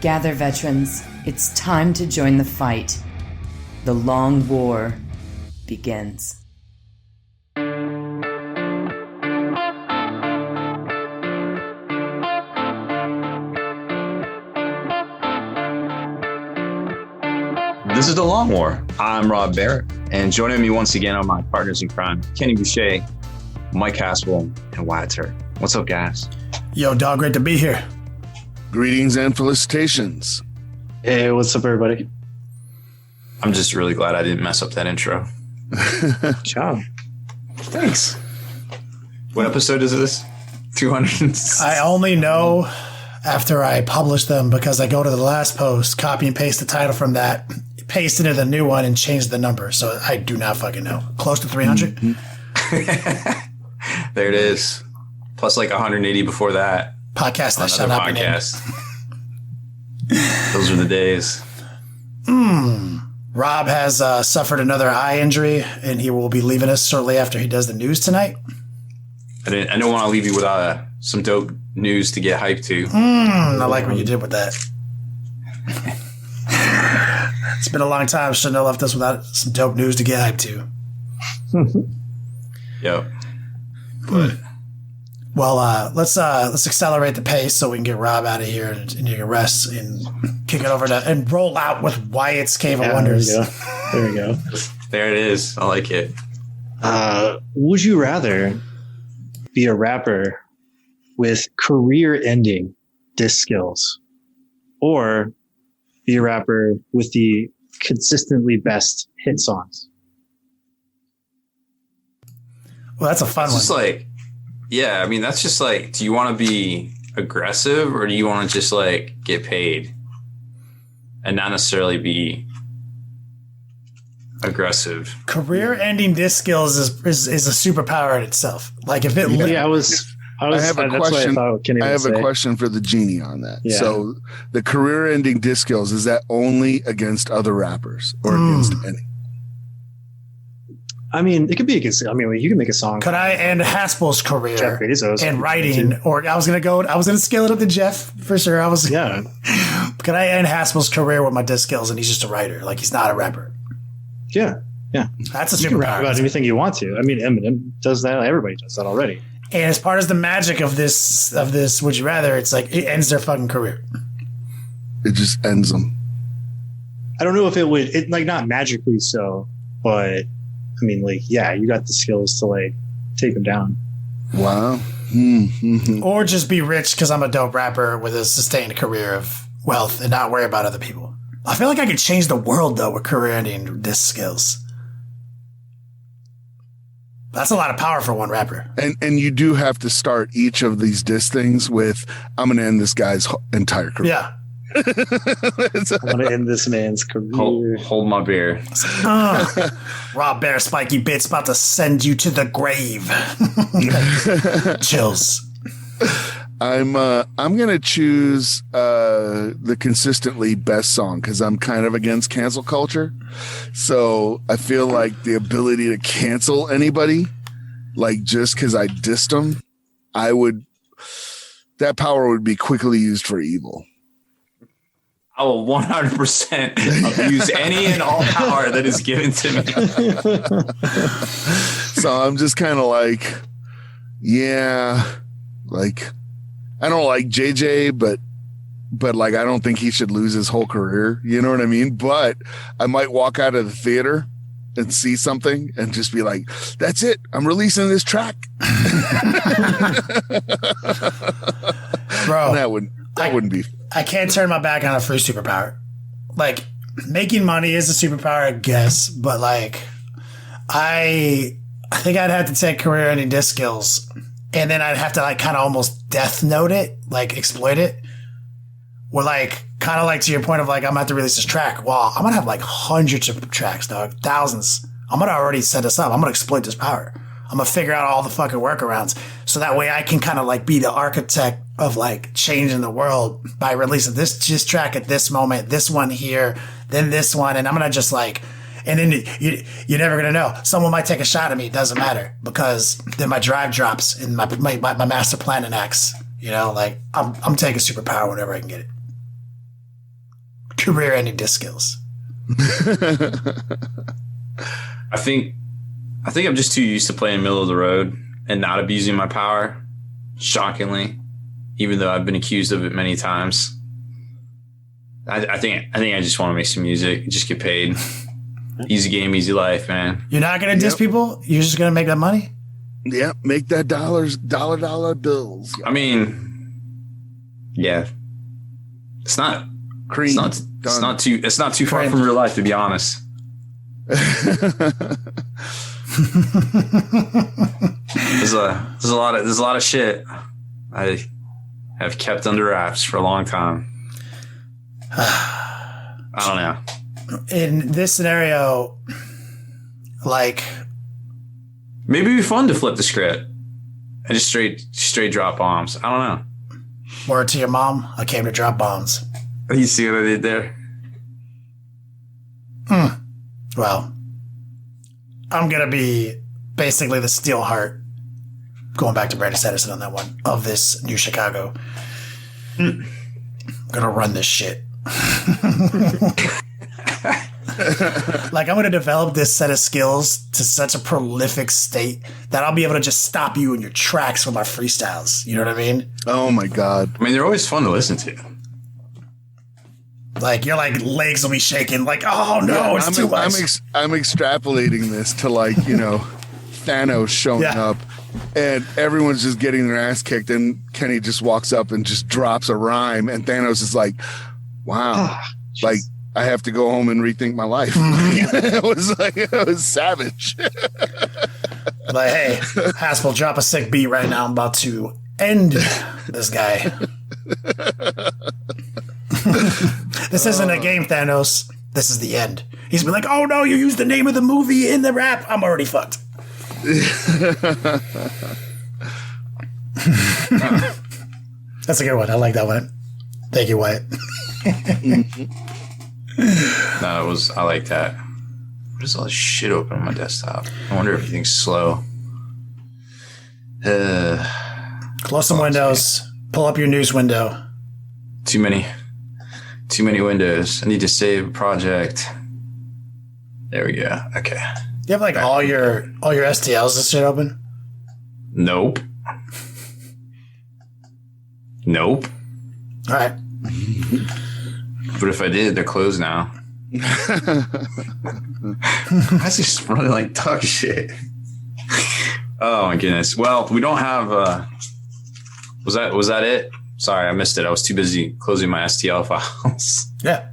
Gather, veterans. It's time to join the fight. The long war begins. This is The Long War. I'm Rob Baer, and joining me once again are my partners in crime, Kenny Boucher, Mike Haspil, and Wyatt Turk. What's up, guys? Yo, dog, great to be here. Greetings and felicitations. Hey, what's up, everybody? I'm just really glad I didn't mess up that intro. Good job. Thanks. What episode is this? 200? I only know after I publish them because I go to the last post, copy and paste the title from that, paste it into the new one, and change the number. So I do not fucking know. Close to 300? Mm-hmm. There it is. Plus like 180 before that. Podcast that shall not be named. Those are the days. Rob has suffered another eye injury, and he will be leaving us shortly after he does the news tonight. I don't want to leave you without some dope news to get hyped to. I like what you did with that. It's been a long time. Shouldn't have left us without some dope news to get hyped to. Yep. But well, let's accelerate the pace so we can get Rob out of here and you can rest and kick it over to and roll out with Wyatt's Cave of Wonders. There we go. there it is. I like it. Would you rather be a rapper with career-ending disc skills, or be a rapper with the consistently best hit songs? Well, that's a fun one. Just like, yeah, I mean, that's just like, do you want to be aggressive or do you want to just like get paid and not necessarily be aggressive? Career-ending disc skills is a superpower in itself. Like if it, I have a question. I have a question for the genie on that. Yeah. So the career-ending disc skills, is that only against other rappers or against any? I mean, it could be against. I mean, you can make a song. Could I end Haspil's career Jeff Bezos and writing? Or I was gonna scale it up to Jeff for sure. Yeah. Could I end Haspil's career with my disc skills and he's just a writer? Like he's not a rapper. Yeah. That's a superpower. You can rap about anything you want to. I mean, Eminem does that. Everybody does that already. And as part of the magic of this, would you rather? It's like it ends their fucking career. It just ends them. I don't know if it would, like not magically so, but I mean, like, yeah, you got the skills to like take them down. Wow. Or just be rich because I'm a dope rapper with a sustained career of wealth and not worry about other people. I feel like I could change the world though with career-ending disc skills. That's a lot of power for one rapper. And you do have to start each of these diss things with, I'm going to end this guy's entire career. Yeah. I'm going to end this man's career. Hold my beer. Rob Baer, spiky bits, about to send you to the grave. Chills. I'm going to choose the consistently best song because I'm kind of against cancel culture. So I feel like the ability to cancel anybody, like just because I dissed them, that power would be quickly used for evil. I will 100% abuse any and all power that is given to me. So I'm just kind of like, yeah, like I don't like JJ, but like I don't think he should lose his whole career. You know what I mean? But I might walk out of the theater and see something and just be like, that's it. I'm releasing this track. Bro, that wouldn't be. I can't turn my back on a free superpower. Like making money is a superpower, I guess, but like I think I'd have to take career-ending disc skills, and then I'd have to like kind of almost death note it, like exploit it. Where like kind of like to your point of like I'm gonna have to release this track. Well, I'm gonna have like hundreds of tracks, dog, thousands. I'm gonna already set this up. I'm gonna exploit this power. I'm gonna figure out all the fucking workarounds so that way I can kind of like be the architect of like changing the world by releasing this track at this moment, this one here, then this one, and I'm gonna just like, and then you're never gonna know. Someone might take a shot at me. It doesn't matter because then my drive drops and my master plan enacts. You know, like I'm taking superpower whenever I can get it. career-ending disc skills. I think I'm just too used to playing middle of the road and not abusing my power. Shockingly, even though I've been accused of it many times. I think I just want to make some music, just get paid. Easy game, easy life, man. You're not gonna diss people. You're just gonna make that money. Yeah, make that dollar bills. I mean, yeah, it's not Cream. it's not too far from real life, to be honest. There's a lot of shit I have kept under wraps for a long time. I don't know. In this scenario, like, maybe it'd be fun to flip the script and just straight drop bombs. I don't know. word to your mom, I came to drop bombs. You see what I did there? Well, I'm gonna be basically the Steelheart, going back to Brandon Sanderson on that one, of this New Chicago. I'm gonna run this shit. Like, I'm gonna develop this set of skills to such a prolific state that I'll be able to just stop you in your tracks with my freestyles. You know what I mean? Oh my God. I mean, they're always fun to listen to. Like, your like legs will be shaking. Like, oh no, it's too much. I'm extrapolating this to, like, you know, Thanos showing up and everyone's just getting their ass kicked and Kenny just walks up and just drops a rhyme and Thanos is like, wow, like, I have to go home and rethink my life. It was savage. Like, hey, Haspil, drop a sick beat right now. I'm about to end this guy. This isn't a game, Thanos. This is the end. He's been like, oh no, you used the name of the movie in the rap. I'm already fucked. That's a good one. I like that one. Thank you, Wyatt. No, I like that. What is all this shit open on my desktop? I wonder if everything's slow. Close some windows. Pull up your news window. Too many windows. I need to save a project. There we go. Okay. You have like all your STLs and shit open? Nope. All right. But if I did, they're closed now. I was just running like dog shit. Oh my goodness. Well, we don't have. Was that it? Sorry, I missed it. I was too busy closing my STL files. Yeah.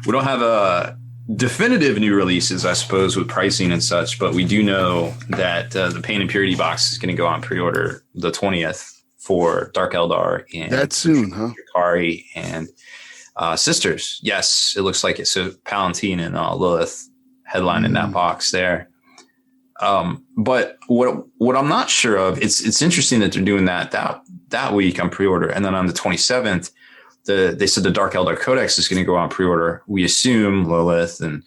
We don't have definitive new releases, I suppose, with pricing and such, but we do know that the Pain and Purity box is going to go on pre-order the 20th for Dark Eldar and that soon, huh? Kari and Sisters. Yes, it looks like it. So Palantine and Lilith headlining that box there. But what I'm not sure of, it's interesting that they're doing that week on pre-order, and then on the 27th, they said the Dark Eldar Codex is going to go on pre-order. We assume Lilith, and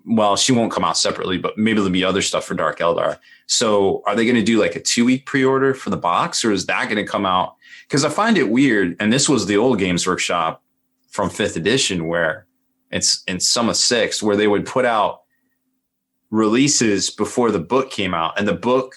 well, she won't come out separately, but maybe there'll be other stuff for Dark Eldar. So are they going to do like a 2-week pre-order for the box, or is that going to come out? Because I find it weird, and this was the old Games Workshop from 5th edition, where it's in some of 6th, where they would put out releases before the book came out, and the book,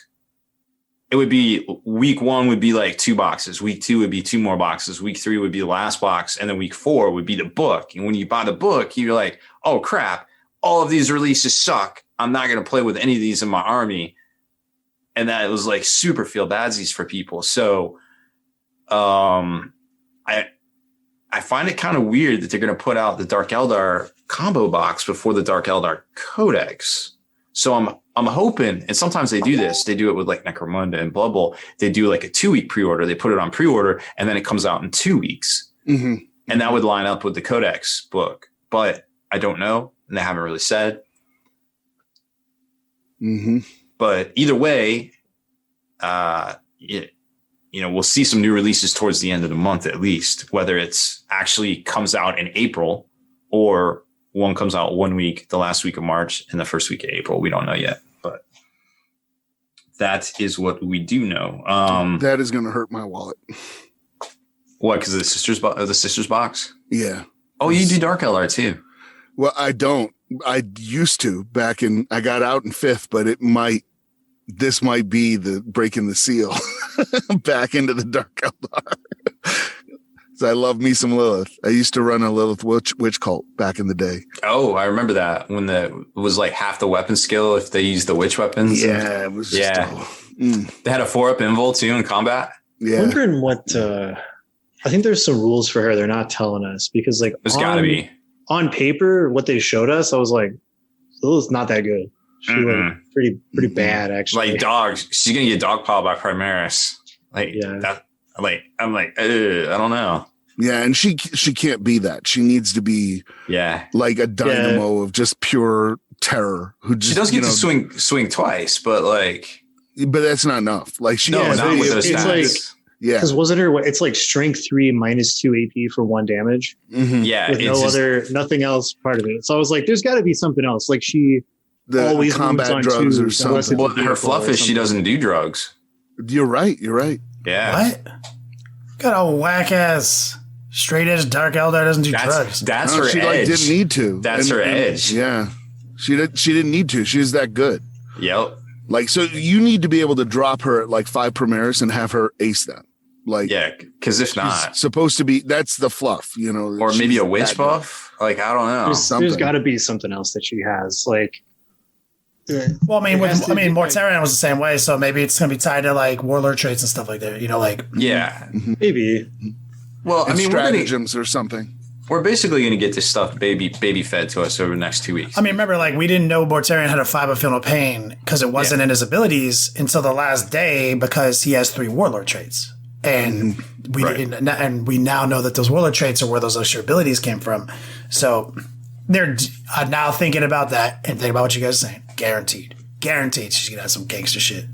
it would be week 1 would be like 2 boxes, week 2 would be 2 more boxes, week 3 would be the last box, and then week 4 would be the book. And when you buy the book, you're like, oh crap, all of these releases suck, I'm not going to play with any of these in my army. And that was like super feel badsies for people. So I find it kind of weird that they're going to put out the Dark Eldar combo box before the Dark Eldar Codex. So I'm hoping, and sometimes they do this, they do it with like Necromunda and Blood Bowl. They do like a 2-week pre-order. They put it on pre-order and then it comes out in 2 weeks. Mm-hmm. And that would line up with the Codex book. But I don't know. And they haven't really said. Mm-hmm. But either way, we'll see some new releases towards the end of the month, at least, whether it's actually comes out in April or one comes out 1 week, the last week of March and the first week of April. We don't know yet, but that is what we do know. That is going to hurt my wallet. What? Because of the sisters box? Yeah. Oh, you do Dark Eldar too. Well, I don't. I used to I got out in 5th, but this might be the breaking the seal back into the Dark Eldar. So I love me some Lilith. I used to run a Lilith witch cult back in the day. Oh, I remember that when it was like half the weapon skill if they used the witch weapons. Yeah, it was just They had a 4-up invul too in combat. Yeah. Wondering what I think there's some rules for her they're not telling us, because like There's got to be. On paper what they showed us, I was like, Lilith's not that good. She looked pretty bad actually. Like dogs, she's gonna get dogpiled by Primaris. Like that. Like I'm like, I don't know. Yeah, and she can't be that. She needs to be like a dynamo of just pure terror. Who just, she does get to swing twice, but that's not enough. Like she not with those it's stats. like because wasn't her? It's like strength 3 -2 AP for 1 damage. Mm-hmm. Yeah, with nothing else part of it. So I was like, there's got to be something else. Like she always combat moves on drugs 2, or something. Well, her fluff is she doesn't do drugs. You're right. Yeah. What? Got a whack ass straight edge Dark Eldar doesn't do drugs. That's her she edge. Didn't need to. That's her edge. Yeah, she didn't need to. She was that good. Yep. Like, so you need to be able to drop her at like 5 Primaris and have her ace them. Like, yeah, because if not, supposed to be, that's the fluff, or maybe a witch buff. Like, I don't know. There's got to be something else that she has. Like, well, Mortarion was the same way, so maybe it's gonna be tied to like warlord traits and stuff like that. maybe. Well, I mean, stratagems or something. We're basically going to get this stuff baby fed to us over the next 2 weeks. I mean, remember, like, we didn't know Mortarion had a 5 of Feel No Pain because it wasn't in his abilities until the last day because he has 3 warlord traits. And we now know that those warlord traits are where those extra abilities came from. So they're now thinking about that and thinking about what you guys are saying. Guaranteed she's going to have some gangster shit.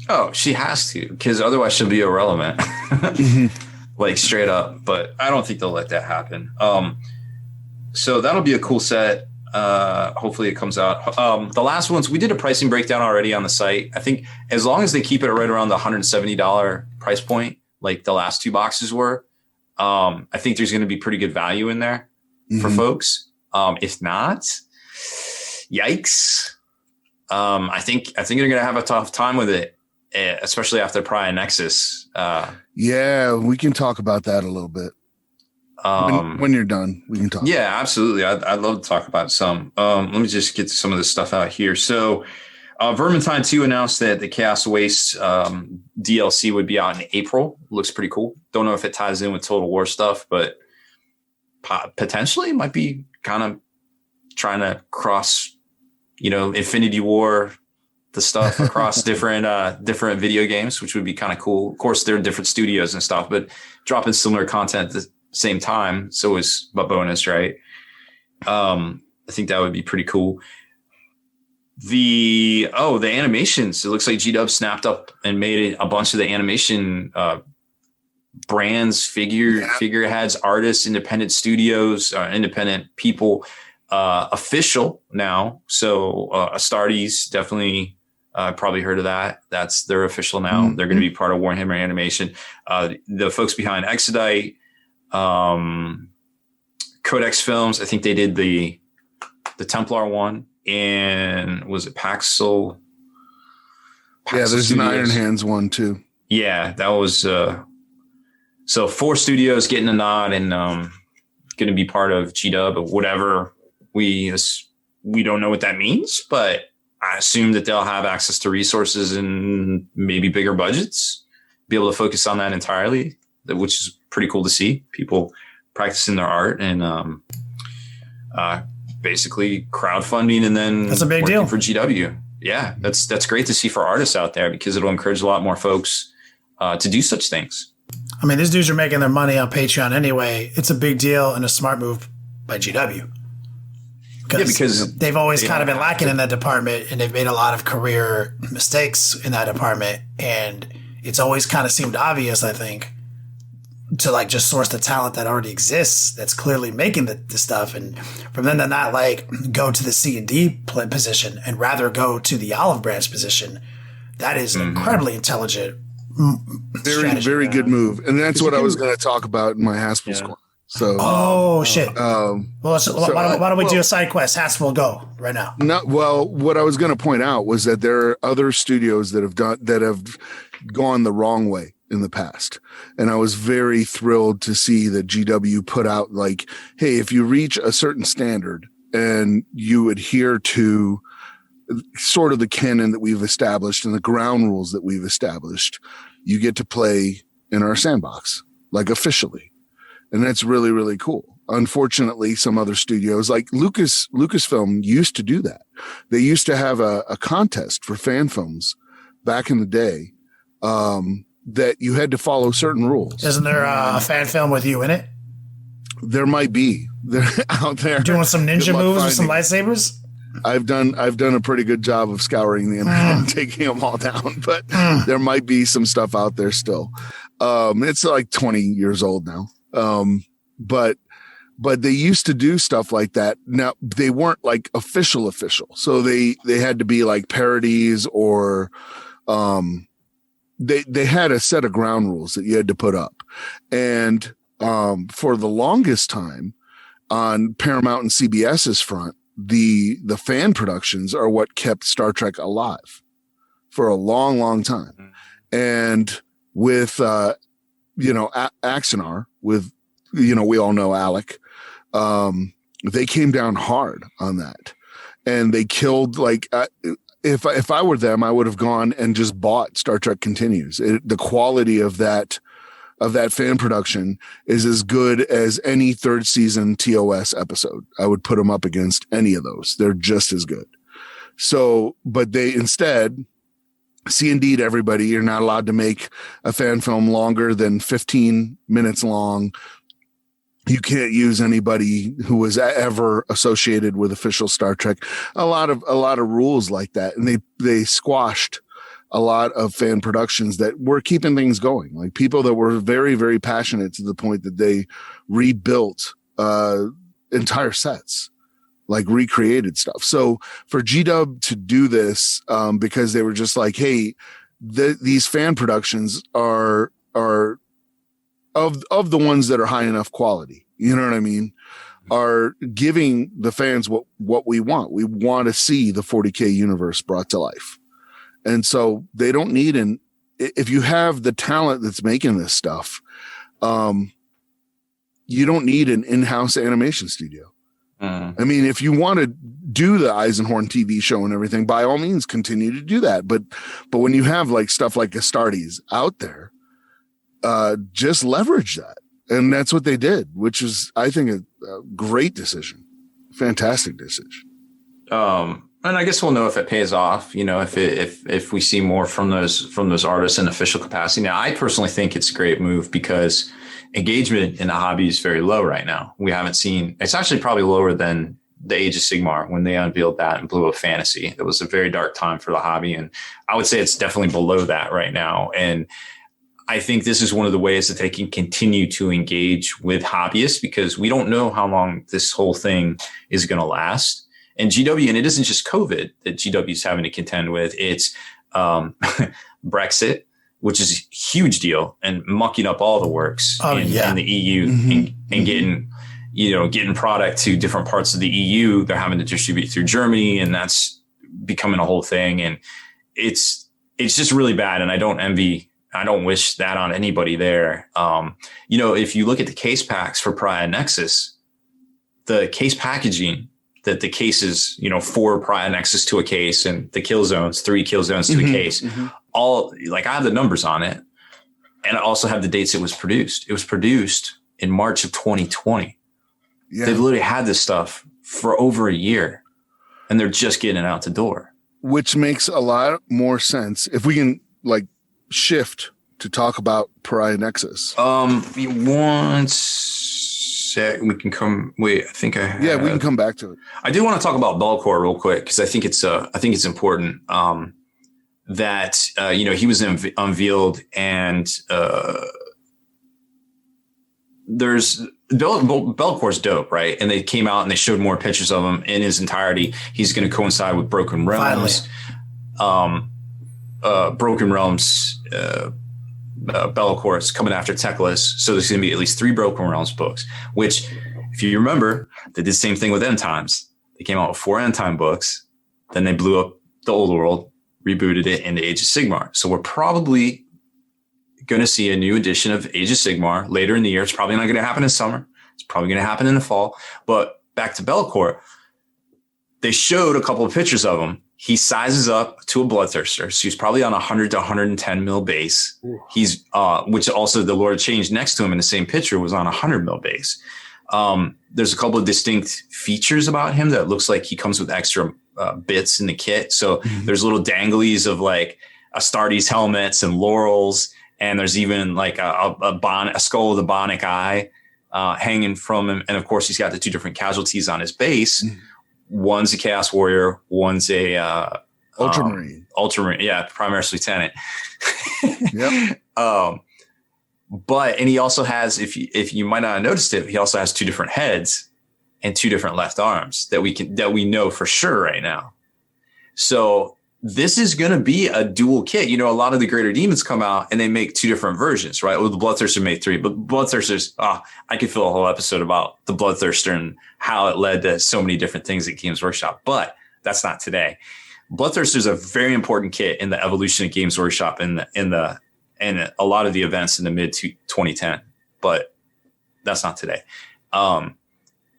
Oh, she has to, because otherwise she'll be irrelevant. Like straight up, but I don't think they'll let that happen. So that'll be a cool set. Hopefully it comes out. The last ones, we did a pricing breakdown already on the site. I think as long as they keep it right around the $170 price point, like the last 2 boxes were, I think there's going to be pretty good value in there for folks. If not, yikes. I think they're going to have a tough time with it, especially after Pariah Nexus. Yeah, we can talk about that a little bit. When you're done, we can talk. Yeah, absolutely. I'd love to talk about some. Let me just get some of this stuff out here. So Vermintide 2 announced that the Chaos Waste DLC would be out in April. Looks pretty cool. Don't know if it ties in with Total War stuff, but potentially it might be kind of trying to cross, Infinity War, the stuff across different video games, which would be kind of cool. Of course, they're different studios and stuff, but dropping similar content at the same time. So is a bonus, right? I think that would be pretty cool. The animations. It looks like G-Dub snapped up and made a bunch of the animation brands, figureheads, artists, independent studios, independent people official now. So Astartes definitely probably heard of that. They're official now. Mm-hmm. They're going to be part of Warhammer Animation. The folks behind Exodite, Codex Films, I think they did the Templar one, and was it Paxel? Yeah, there's Studios. An Iron Hands one too. Yeah, that was so 4 studios getting a nod and going to be part of G-Dub or whatever. We don't know what that means, but I assume that they'll have access to resources and maybe bigger budgets, be able to focus on that entirely, which is pretty cool to see. People practicing their art and basically crowdfunding and then that's a big deal for GW. Yeah, that's great to see for artists out there because it'll encourage a lot more folks to do such things. I mean, these dudes are making their money on Patreon anyway. It's a big deal and a smart move by GW. Because they've always kind of been lacking in that department, and they've made a lot of career mistakes in that department. And it's always kind of seemed obvious, I think, to like just source the talent that already exists that's clearly making the stuff. And from them to not like go to the C&D position and rather go to the olive branch position, that is an incredibly intelligent Very, strategy. very good move. And that's what I was going to talk about in my Haspil score. So, shit. Well, why don't we do a side quest? Haspil, go right now. No, well, what I was going to point out was that there are other studios that have gone the wrong way in the past. And I was very thrilled to see that GW put out like, hey, if you reach a certain standard and you adhere to sort of the canon that we've established and the ground rules that we've established, you get to play in our sandbox, like officially. And that's really, really cool. Unfortunately, some other studios like Lucasfilm used to do that. They used to have a contest for fan films back in the day, that you had to follow certain rules. Isn't there a fan film with you in it? There might be. They're out there doing some ninja moves with some lightsabers. I've done a pretty good job of scouring the internet and taking them all down, but there might be some stuff out there still. It's like 20 years old now. But they used to do stuff like that. Now they weren't like official. So they had to be like parodies or, they had a set of ground rules that you had to put up. And, for the longest time on Paramount and CBS's front, the fan productions are what kept Star Trek alive for a long, long time. And with, Axanar, with, we all know Alec, they came down hard on that, and they killed like, if I were them, I would have gone and just bought Star Trek Continues. The quality of that fan production is as good as any third season TOS episode. I would put them up against any of those. They're just as good. So, but they instead, see, indeed, everybody, you're not allowed to make a fan film longer than 15 minutes long. You can't use anybody who was ever associated with official Star Trek. A lot of rules like that. And they squashed a lot of fan productions that were keeping things going, like people that were very, very passionate to the point that they rebuilt, entire sets, like recreated stuff. So for GW to do this, because they were just like, hey, these fan productions are of the ones that are high enough quality, you know what I mean, are giving the fans what we want. We want to see the 40K universe brought to life. And so they don't need if you have the talent that's making this stuff, you don't need an in-house animation studio. I mean, if you want to do the Eisenhorn TV show and everything, by all means, continue to do that. But when you have like stuff like Astartes out there, just leverage that. And that's what they did, which is, I think, a great decision. Fantastic decision. And I guess we'll know if it pays off, if we see more from those artists in official capacity. Now, I personally think it's a great move because engagement in the hobby is very low right now. We haven't seen, it's actually probably lower than the Age of Sigmar when they unveiled that in Blue of Fantasy. It was a very dark time for the hobby. And I would say it's definitely below that right now. And I think this is one of the ways that they can continue to engage with hobbyists, because we don't know how long this whole thing is going to last. And GW, and it isn't just COVID that GW is having to contend with. It's Brexit, which is a huge deal, and mucking up all the works in the EU and getting product to different parts of the EU. They're having to distribute through Germany, and that's becoming a whole thing. And it's just really bad. And I don't wish that on anybody there. If you look at the case packs for Pariah Nexus, the case packaging, that the cases, 4 Pariah Nexus to a case, and the kill zones, 3 kill zones to a case, all like I have the numbers on it. And I also have the dates it was produced. It was produced in March of 2020. Yeah. They've literally had this stuff for over a year, and they're just getting it out the door. Which makes a lot more sense if we can shift to talk about Pariah Nexus. We can come. Wait, I think I. Yeah, we can come back to it. I do want to talk about Belcor real quick because I think it's important that he was unveiled, and there's Belcor's dope, right? And they came out and they showed more pictures of him in his entirety. He's going to coincide with Broken Realms. Broken Realms Bellacore is coming after Teclis. So there's going to be at least 3 Broken Realms books, which, if you remember, they did the same thing with End Times. They came out with 4 End Time books. Then they blew up the old world, rebooted it into Age of Sigmar. So we're probably going to see a new edition of Age of Sigmar later in the year. It's probably not going to happen in summer. It's probably going to happen in the fall. But back to Bellacore, they showed a couple of pictures of him. He sizes up to a Bloodthirster. So he's probably on 100 to 110 mil base. He's, which also the Lord of Change next to him in the same picture was on 100 mil base. There's a couple of distinct features about him that looks like he comes with extra bits in the kit. So there's little danglies of like Astartes helmets and laurels. And there's even like a skull with a Bionic eye hanging from him. And of course, he's got the 2 different casualties on his base. One's a Chaos Warrior. One's a Ultramarine. Ultramarine. Yeah. Primary Lieutenant. Yep. And he also has, if you might not have noticed it, he also has 2 different heads and 2 different left arms that we know for sure right now. So this is going to be a dual kit. You know, a lot of the Greater Demons come out and they make 2 different versions, right? Well, the Bloodthirster made 3, but Bloodthirsters, I could fill a whole episode about the Bloodthirster and how it led to so many different things at Games Workshop, but that's not today. Bloodthirster is a very important kit in the evolution of Games Workshop and a lot of the events in the mid 2010, but that's not today.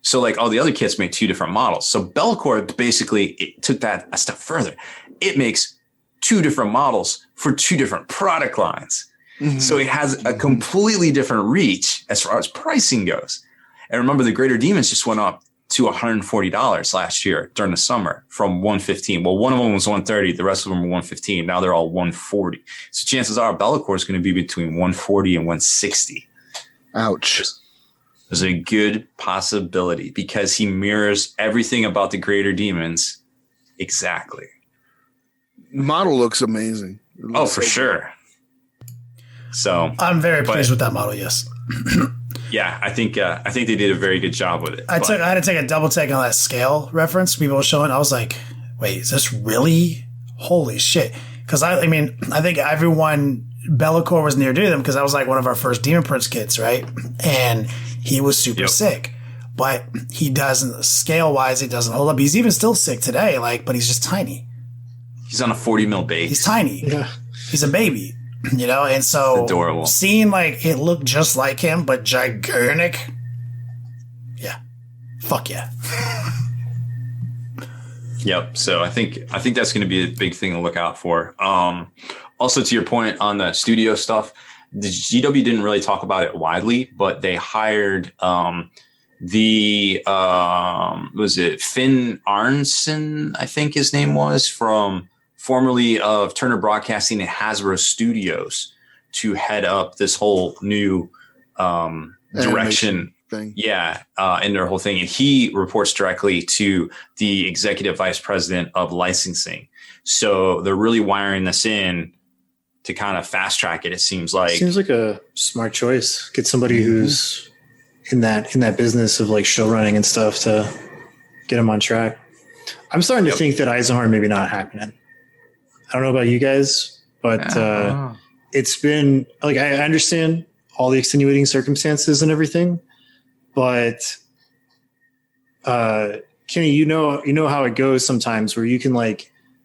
So like all the other kits make 2 different models. So Bellacore basically it took that a step further. It makes 2 different models for 2 different product lines. So it has a completely different reach as far as pricing goes. And remember, the Greater Demons just went up to $140 last year during the summer from $115. Well, one of them was $130. The rest of them were $115. Now they're all $140. So chances are Bellacore is going to be between $140 and $160. Ouch. There's a good possibility because he mirrors everything about the Greater Demons exactly. Model looks amazing. Oh, for sure. So I'm very pleased with that model. Yes. Yeah, I think they did a very good job with it. I had to take a double take on that scale reference people were showing. I was like, wait, is this really? Holy shit. Because I think everyone, Bellacore was near to them because that was like one of our first Demon Prince kits, right? And he was super sick. But he doesn't, scale wise, he doesn't hold up. He's even still sick today, but he's just tiny. He's on a 40 mil base. He's tiny. Yeah. He's a baby. You know, and so adorable. Seeing it looked just like him, but gigantic. Yeah. Fuck yeah. Yep. So I think that's going to be a big thing to look out for. Also, to your point on the studio stuff, the GW didn't really talk about it widely, but they hired was it Finn Arnson, I think his name was, from formerly of Turner Broadcasting and Hasbro Studios, to head up this whole new direction thing. Yeah, in their whole thing. And he reports directly to the executive vice president of licensing. So they're really wiring this in to kind of fast track it. It seems like a smart choice. Get somebody who's in that business of show running and stuff to get them on track. I'm starting to think that Eisenhorn maybe not happening. I don't know about you guys, but it's been I understand all the extenuating circumstances and everything, but Kenny, you know how it goes sometimes where you can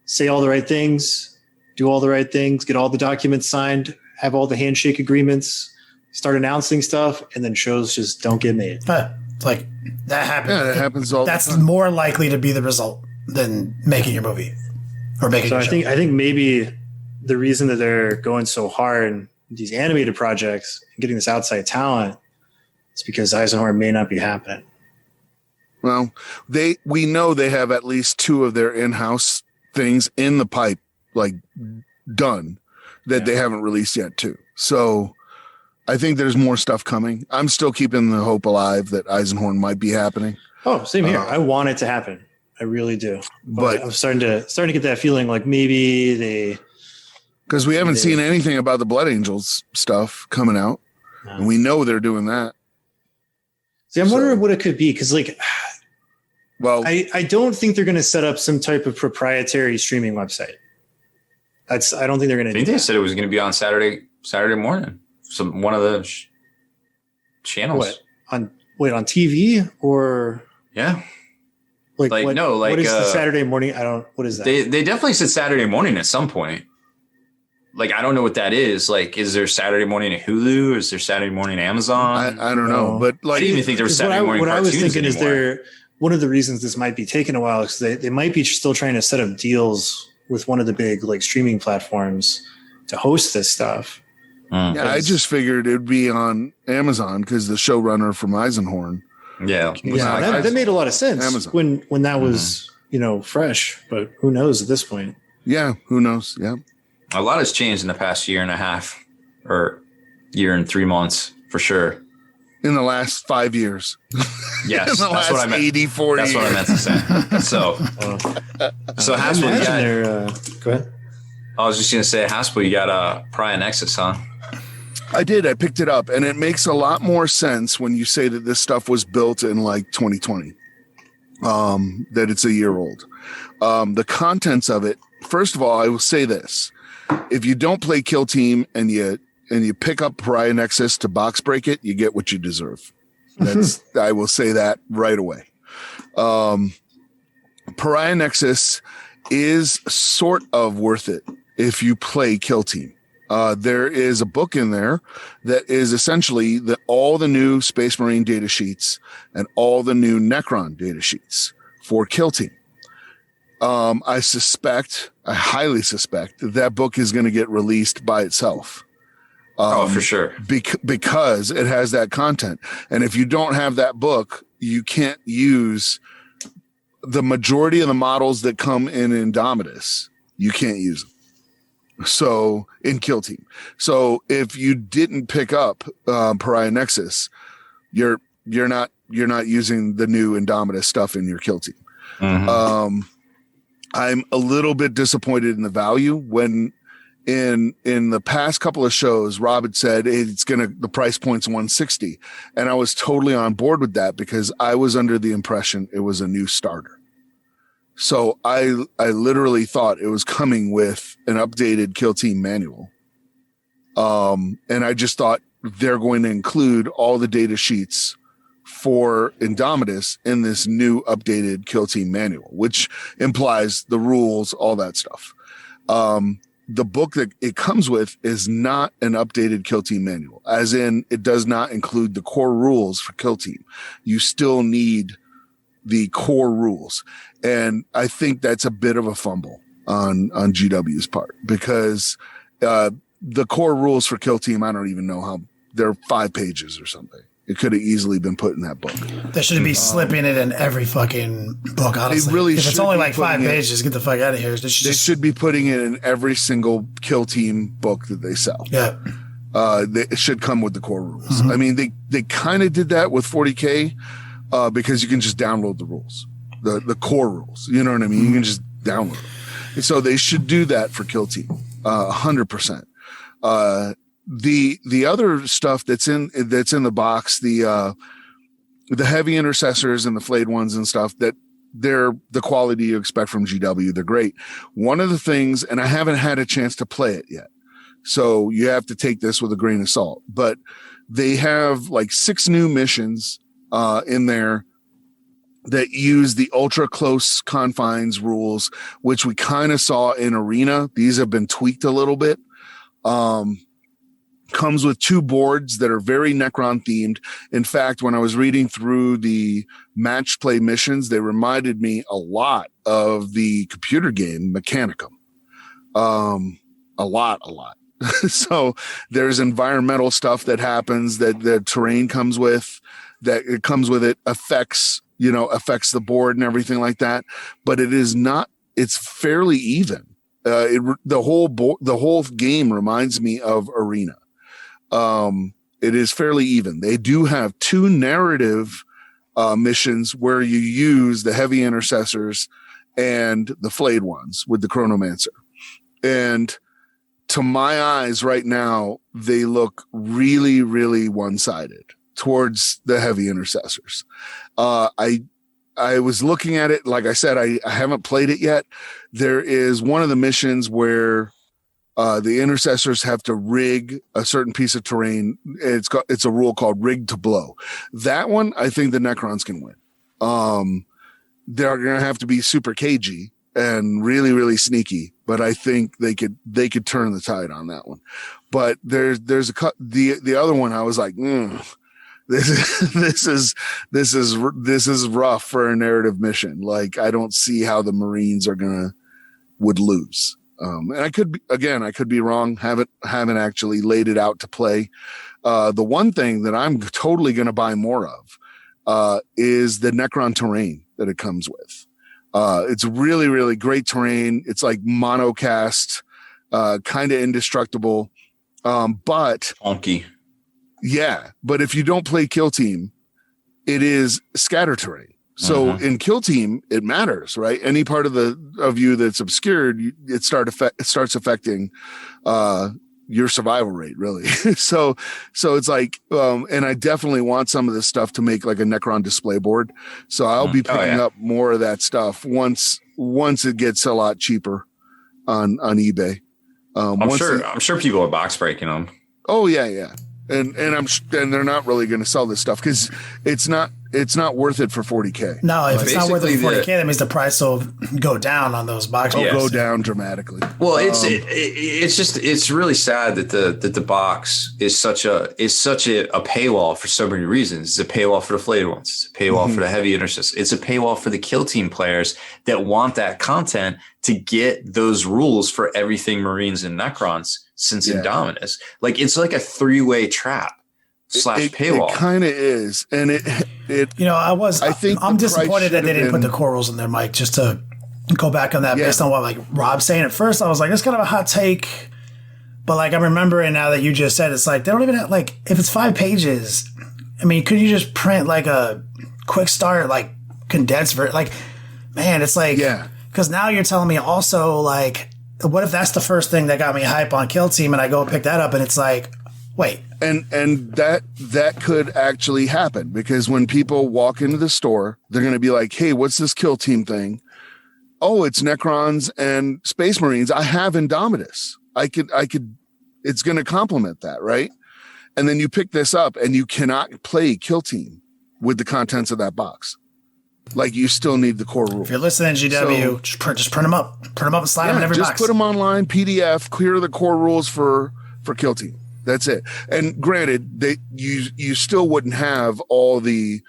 say all the right things, do all the right things, get all the documents signed, have all the handshake agreements, start announcing stuff, and then shows just don't get made. That happens. Yeah, that happens all the time. That's more likely to be the result than making your movie. Or making so I think maybe the reason that they're going so hard in these animated projects and getting this outside talent is because Eisenhorn may not be happening. Well, we know they have at least 2 of their in-house things in the pipe, done, that they haven't released yet too. So I think there's more stuff coming. I'm still keeping the hope alive that Eisenhorn might be happening. Oh, same here. I want it to happen. I really do. But I'm starting to get that feeling maybe they, because we haven't seen anything about the Blood Angels stuff coming out, and we know they're doing that. See, I'm wondering what it could be because, well, I don't think they're going to set up some type of proprietary streaming website. I don't think they're going to. They said it was going to be on Saturday Saturday morning. One of the channels. What on TV or yeah. what is the Saturday morning? What is that? They definitely said Saturday morning at some point. Like, I don't know what that is. Like, is there Saturday morning at Hulu? Is there Saturday morning at Amazon? I don't know, but like, I didn't even think there was Saturday morning What I was thinking anymore. is there one of the reasons this might be taking a while is they might be still trying to set up deals with one of the big like streaming platforms to host this stuff. Yeah, I just figured it'd be on Amazon because the showrunner from Eisenhorn. Yeah, that made a lot of sense Amazon. when that was fresh. But who knows at this point? Yeah, who knows? Yeah, a lot has changed in the past year and a half, or year and 3 months for sure. In the last 5 years. Yes, that's what I meant. 84 that's years. what I meant to say. So Haspil, go ahead. I was just going to say, Haspil, you got a Pariah Nexus, huh? I did. I picked it up, and it makes a lot more sense when you say that this stuff was built in like 2020, that it's a year old. The contents of it, first of all, I will say this. If you don't play Kill Team and you pick up Pariah Nexus to box break it, you get what you deserve. I will say that right away. Pariah Nexus is sort of worth it if you play Kill Team. There is a book in there that is essentially all the new Space Marine data sheets and all the new Necron data sheets for Kill Team. I highly suspect that book is going to get released by itself. For sure. Because it has that content. And if you don't have that book, you can't use the majority of the models that come in Indomitus. You can't use them. So in Kill Team. So if you didn't pick up Pariah Nexus, you're not using the new Indomitus stuff in your Kill Team. Mm-hmm. I'm a little bit disappointed in the value when in the past couple of shows, Rob had said the price point's $160. And I was totally on board with that because I was under the impression it was a new starter. So I literally thought it was coming with an updated Kill Team manual. And I just thought they're going to include all the data sheets for Indomitus in this new updated Kill Team manual, which implies the rules, all that stuff. The book that it comes with is not an updated Kill Team manual, as in it does not include the core rules for Kill Team. You still need the core rules. And I think that's a bit of a fumble on GW's part because the core rules for Kill Team, I don't even know how they're 5 pages or something. It could have easily been put in that book. They should be slipping it in every fucking book, honestly. They really if it's only like 5 it, pages, get the fuck out of here. They should be putting it in every single Kill Team book that they sell. Yeah. It should come with the core rules. Mm-hmm. I mean, they kind of did that with 40K because you can just download the rules, the core rules. You know what I mean? You can just download them. And so they should do that for Kill Team, 100%. The other stuff that's in the box, the heavy intercessors and the flayed ones and stuff, that they're the quality you expect from GW. They're great. One of the things, and I haven't had a chance to play it yet, so you have to take this with a grain of salt, but they have like 6 new missions in there that use the ultra close confines rules, which we kind of saw in Arena. These have been tweaked a little bit. Comes with 2 boards that are very Necron themed. In fact, when I was reading through the match play missions, they reminded me a lot of the computer game Mechanicum. A lot. So there's environmental stuff that happens that the terrain comes with, that it comes with it affects the board and everything like that. But it's fairly even. The whole game reminds me of Arena. It is fairly even. They do have 2 narrative missions where you use the heavy intercessors and the flayed ones with the chronomancer. And to my eyes right now, they look really, really one-sided towards the heavy intercessors. I was looking at it. Like I said, I haven't played it yet. There is one of the missions where The intercessors have to rig a certain piece of terrain. It's a rule called rig to blow. That one, I think the Necrons can win. They're going to have to be super cagey and really, really sneaky, but I think they could turn the tide on that one. But there's the other one. I was like, this is rough for a narrative mission. Like, I don't see how the Marines would lose. And I could be wrong. Haven't actually laid it out to play. The one thing that I'm totally going to buy more of, is the Necron terrain that it comes with. It's really, really great terrain. It's like monocast, kind of indestructible. But Honky. Yeah. But if you don't play Kill Team, it is scatter terrain. So in Kill Team, it matters, right? Any part of you that's obscured, it starts affecting, your survival rate, really. So it's like, and I definitely want some of this stuff to make like a Necron display board. So I'll be picking up more of that stuff once it gets a lot cheaper on eBay. I'm sure people are box breaking them. Oh yeah. And they're not really going to sell this stuff because it's not worth it for $40K. No, if it's not worth it for $40K, that means the price will go down on those boxes. It'll go down dramatically. Well, it's really sad that the box is such a paywall for so many reasons. It's a paywall for the flayed ones. It's a paywall for the heavy intercessors. It's a paywall for the Kill Team players that want that content to get those rules for everything Marines and Necrons since Indominus. Like, it's like a three-way trap / paywall. It kind of is. And I'm disappointed that they didn't put the core rules in there, Mike, just to go back on that based on what like Rob's saying. At first I was like, it's kind of a hot take, but like I'm remembering now that you just said, it's like they don't even have, like, if it's 5 pages, I mean, could you just print like a quick start, like condensed version? Like, man, it's like, because now you're telling me also, like, what if that's the first thing that got me hype on Kill Team and I go pick that up and it's like, wait. And that could actually happen, because when people walk into the store, they're going to be like, hey, what's this Kill Team thing? Oh, it's Necrons and Space Marines. I have Indomitus. I could, it's going to complement that, right? And then you pick this up and you cannot play Kill Team with the contents of that box. Like, you still need the core rules. If you're listening, GW, just print them up. Print them up and slide them in every box. Just put them online, PDF, clear the core rules for Kill Team. That's it. And granted, you still wouldn't have all the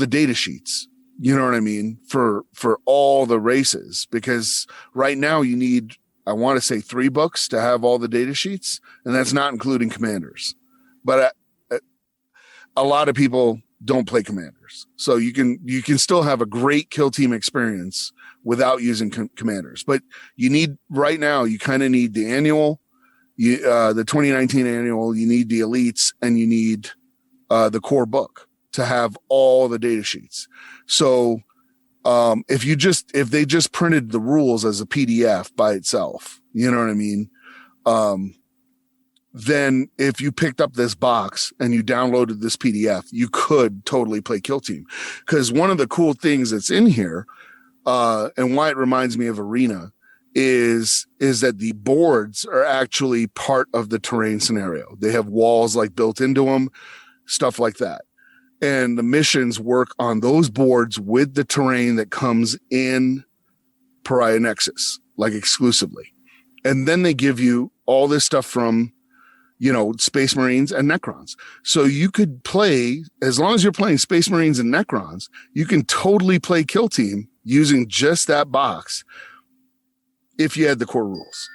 data sheets. You know what I mean? For all the races, because right now you need, I want to say 3 books to have all the data sheets, and that's not including commanders. But a lot of people don't play commanders. So you can still have a great Kill Team experience without using commanders. But you need, right now, you kind of need the annual, the 2019 annual, you need the elites, and you need the core book to have all the data sheets. So if they just printed the rules as a PDF by itself, you know what I mean? Then if you picked up this box and you downloaded this PDF, you could totally play Kill Team. Because one of the cool things that's in here, and why it reminds me of Arena, is that the boards are actually part of the terrain scenario. They have walls like built into them, stuff like that. And the missions work on those boards with the terrain that comes in Pariah Nexus, like exclusively. And then they give you all this stuff from, Space Marines and Necrons. So you could play, as long as you're playing Space Marines and Necrons, you can totally play Kill Team using just that box if you had the core rules.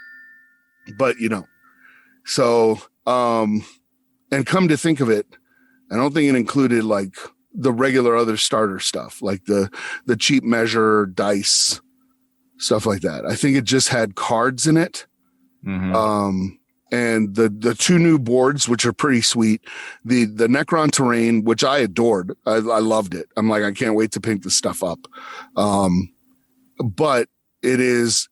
But you don't. So, and come to think of it, I don't think it included like the regular other starter stuff, like the cheap measure, dice, stuff like that. I think it just had cards in it. Mm-hmm. And the 2 new boards, which are pretty sweet, the Necron terrain, which I adored. I loved it. I'm like, I can't wait to pick this stuff up. But it is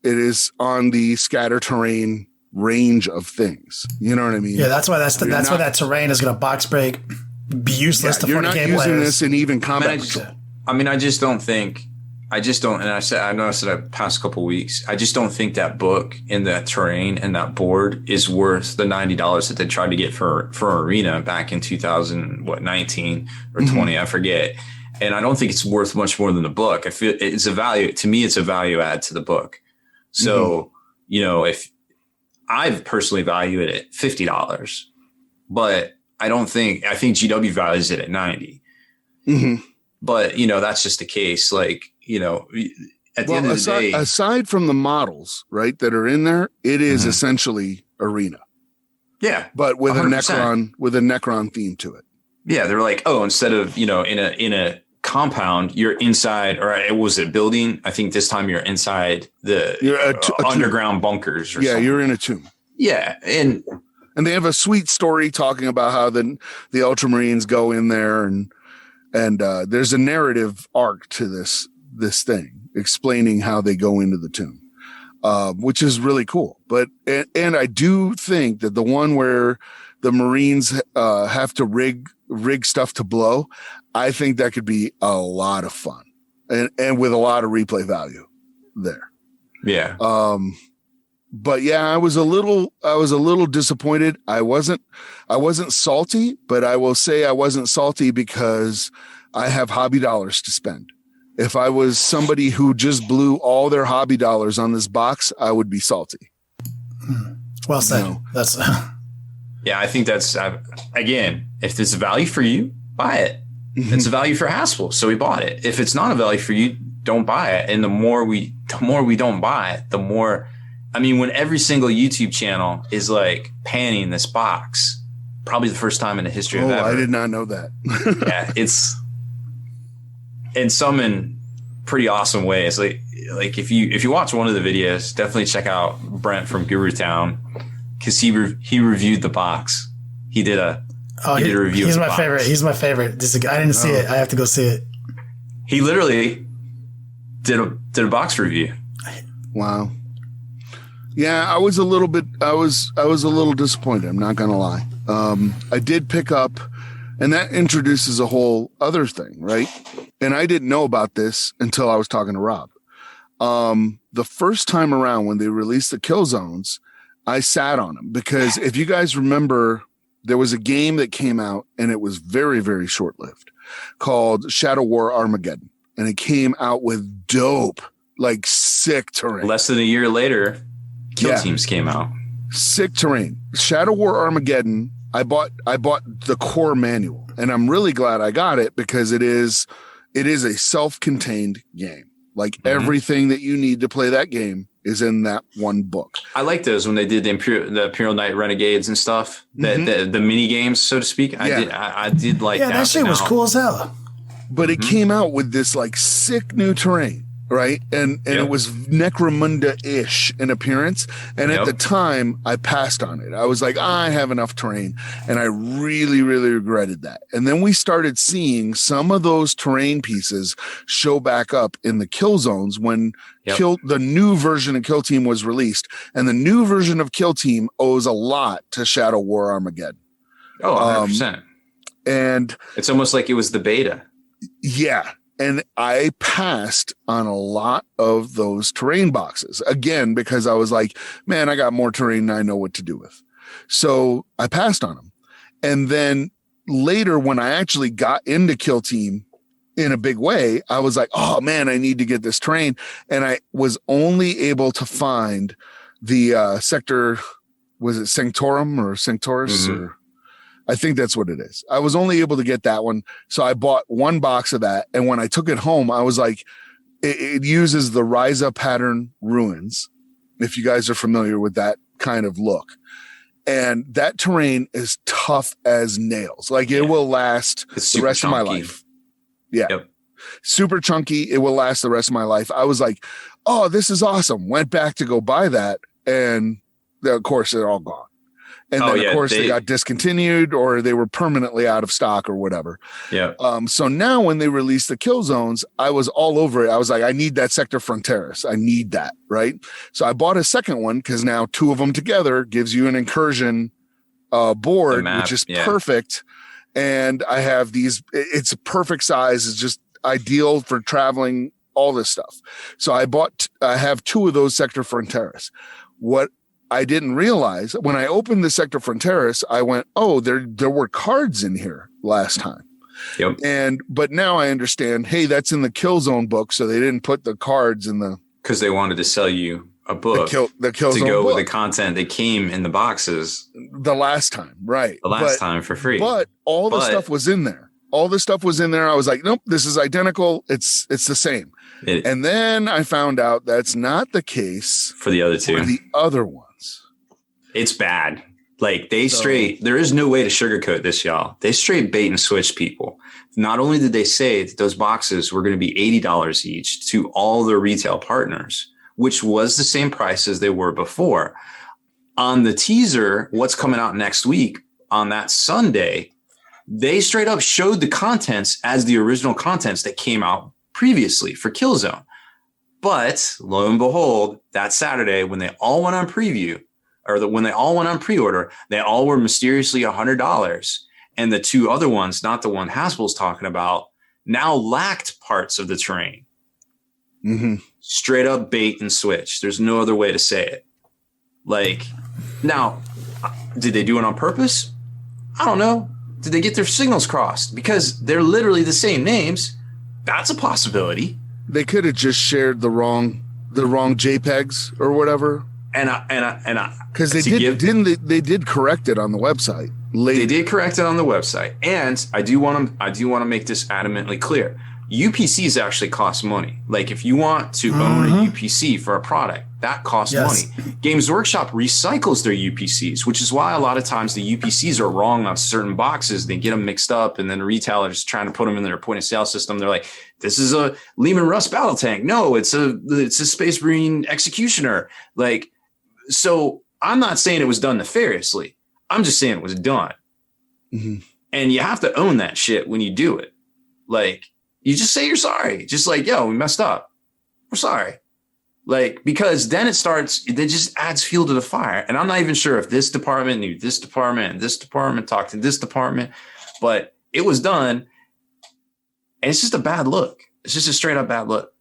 on the scatter terrain range of things. You know what I mean? Yeah, that's why why that terrain is going to box break, be useless to 40K players. You're not using this in even combat. I just don't think I just don't, and I noticed that the past couple of weeks, I just don't think that book and that terrain and that board is worth the $90 that they tried to get for Arena back in 2019 or 20, I forget. And I don't think it's worth much more than the book. I feel it's a value to me. It's a value add to the book. So, if I personally value it at $50, but I think GW values it at 90. But, that's just the case. Like, at the end of the day, aside from the models, right, that are in there, it is essentially Arena. Yeah. But with 100%. a Necron theme to it. Yeah. They're like, oh, instead of, in a compound, you're inside, or was it building? I think this time you're inside the underground bunkers. Or something. You're in a tomb. Yeah. And they have a sweet story talking about how the Ultramarines go in there and there's a narrative arc to this thing explaining how they go into the tomb, which is really cool. But and I do think that the one where the Marines have to rig stuff to blow, I think that could be a lot of fun and with a lot of replay value there. Yeah. But yeah, I was a little disappointed. I wasn't salty, but I will say I wasn't salty because I have hobby dollars to spend. If I was somebody who just blew all their hobby dollars on this box, I would be salty. Well said. That's yeah, I think that's again, if there's a value for you, buy it. It's a value for Haspil, so we bought it. If it's not a value for you, don't buy it. And the more we don't buy it, the more. I mean, when every single YouTube channel is like panning this box, probably the first time in the history of ever. I did not know that. Yeah, it's in some in pretty awesome ways. Like if you watch one of the videos, definitely check out Brent from Guru Town because he reviewed the box. He did a review. He's my favorite. He's my favorite. I didn't see it. I have to go see it. He literally did a box review. Wow. Yeah, I was a little disappointed. I'm not going to lie. I did pick up, and that introduces a whole other thing, right? And I didn't know about this until I was talking to Rob. The first time around when they released the kill zones, I sat on them because if you guys remember, there was a game that came out and it was very, very short-lived called Shadow War Armageddon. And it came out with dope, like sick terrain. Less than a year later, Kill Teams came out. Sick terrain. Shadow War Armageddon. I bought the core manual, and I'm really glad I got it because it is a self-contained game. Like everything that you need to play that game is in that one book. I like those when they did the Imperial Knight Renegades and stuff. The mini games, so to speak. I did like that. Yeah, that shit was cool as hell. But it came out with this like sick new terrain. Right. And it was Necromunda-ish in appearance. And at the time I passed on it. I was like, I have enough terrain. And I really, really regretted that. And then we started seeing some of those terrain pieces show back up in the kill zones when the new version of Kill Team was released. And the new version of Kill Team owes a lot to Shadow War Armageddon. Oh, 100%. And it's almost like it was the beta. Yeah. And I passed on a lot of those terrain boxes again, because I was like, man, I got more terrain than I know what to do with. So I passed on them. And then later when I actually got into Kill Team in a big way, I was like, oh man, I need to get this terrain. And I was only able to find the sector, was it Sanctorum or Sanctorus or I think that's what it is. I was only able to get that one. So I bought one box of that. And when I took it home, I was like, it uses the Ryza pattern ruins. If you guys are familiar with that kind of look. And that terrain is tough as nails. Like it will last the rest of my life. Yeah. Yep. Super chunky. It will last the rest of my life. I was like, oh, this is awesome. Went back to go buy that. And of course they're all gone. And then, of course, they got discontinued or they were permanently out of stock or whatever. Yeah. So now when they released the kill zones, I was all over it. I was like, I need that Sector Fronteris. I need that. Right. So I bought a second one because now two of them together gives you an incursion board, which is perfect. And I have these, it's a perfect size. It's just ideal for traveling all this stuff. So I have 2 of those Sector Fronteras. What I didn't realize when I opened the Sector Fronteras, I went, oh, there were cards in here last time. Yep. But now I understand, hey, that's in the Killzone book. So they didn't put the cards in because they wanted to sell you a book the Killzone to go book. with the content that came in the boxes The last time, right. the last time for free. But all the stuff was in there. All the stuff was in there. I was like, nope, this is identical. It's the same. And then I found out that's not the case for the other 2. For the other ones. It's bad. Like there is no way to sugarcoat this, y'all. They straight bait and switch people. Not only did they say that those boxes were going to be $80 each to all their retail partners, which was the same price as they were before. On the teaser, what's coming out next week on that Sunday, they straight up showed the contents as the original contents that came out previously for Killzone. But lo and behold, that Saturday when they all went on preview, when they all went on pre-order, they all were mysteriously $100. And the 2 other ones, not the one Haspil's talking about, now lacked parts of the terrain. Mm-hmm. Straight up bait and switch. There's no other way to say it. Like, now, did they do it on purpose? I don't know. Did they get their signals crossed? Because they're literally the same names. That's a possibility. They could have just shared the wrong JPEGs or whatever. Because they did correct it on the website later. They did correct it on the website, and I do want to make this adamantly clear. UPCs actually cost money. Like if you want to own a UPC for a product, that costs money. Games Workshop recycles their UPCs, which is why a lot of times the UPCs are wrong on certain boxes. They get them mixed up, and then the retailer's trying to put them in their point of sale system. They're like, "This is a Lehman Russ battle tank." No, it's a Space Marine Executioner. Like, so I'm not saying it was done nefariously. I'm just saying it was done, and you have to own that shit when you do it. Like. You just say you're sorry. Just like, yo, we messed up. We're sorry. Like, because then it just adds fuel to the fire. And I'm not even sure if this department knew this department and this department talked to this department, but it was done. And it's just a bad look. It's just a straight up bad look.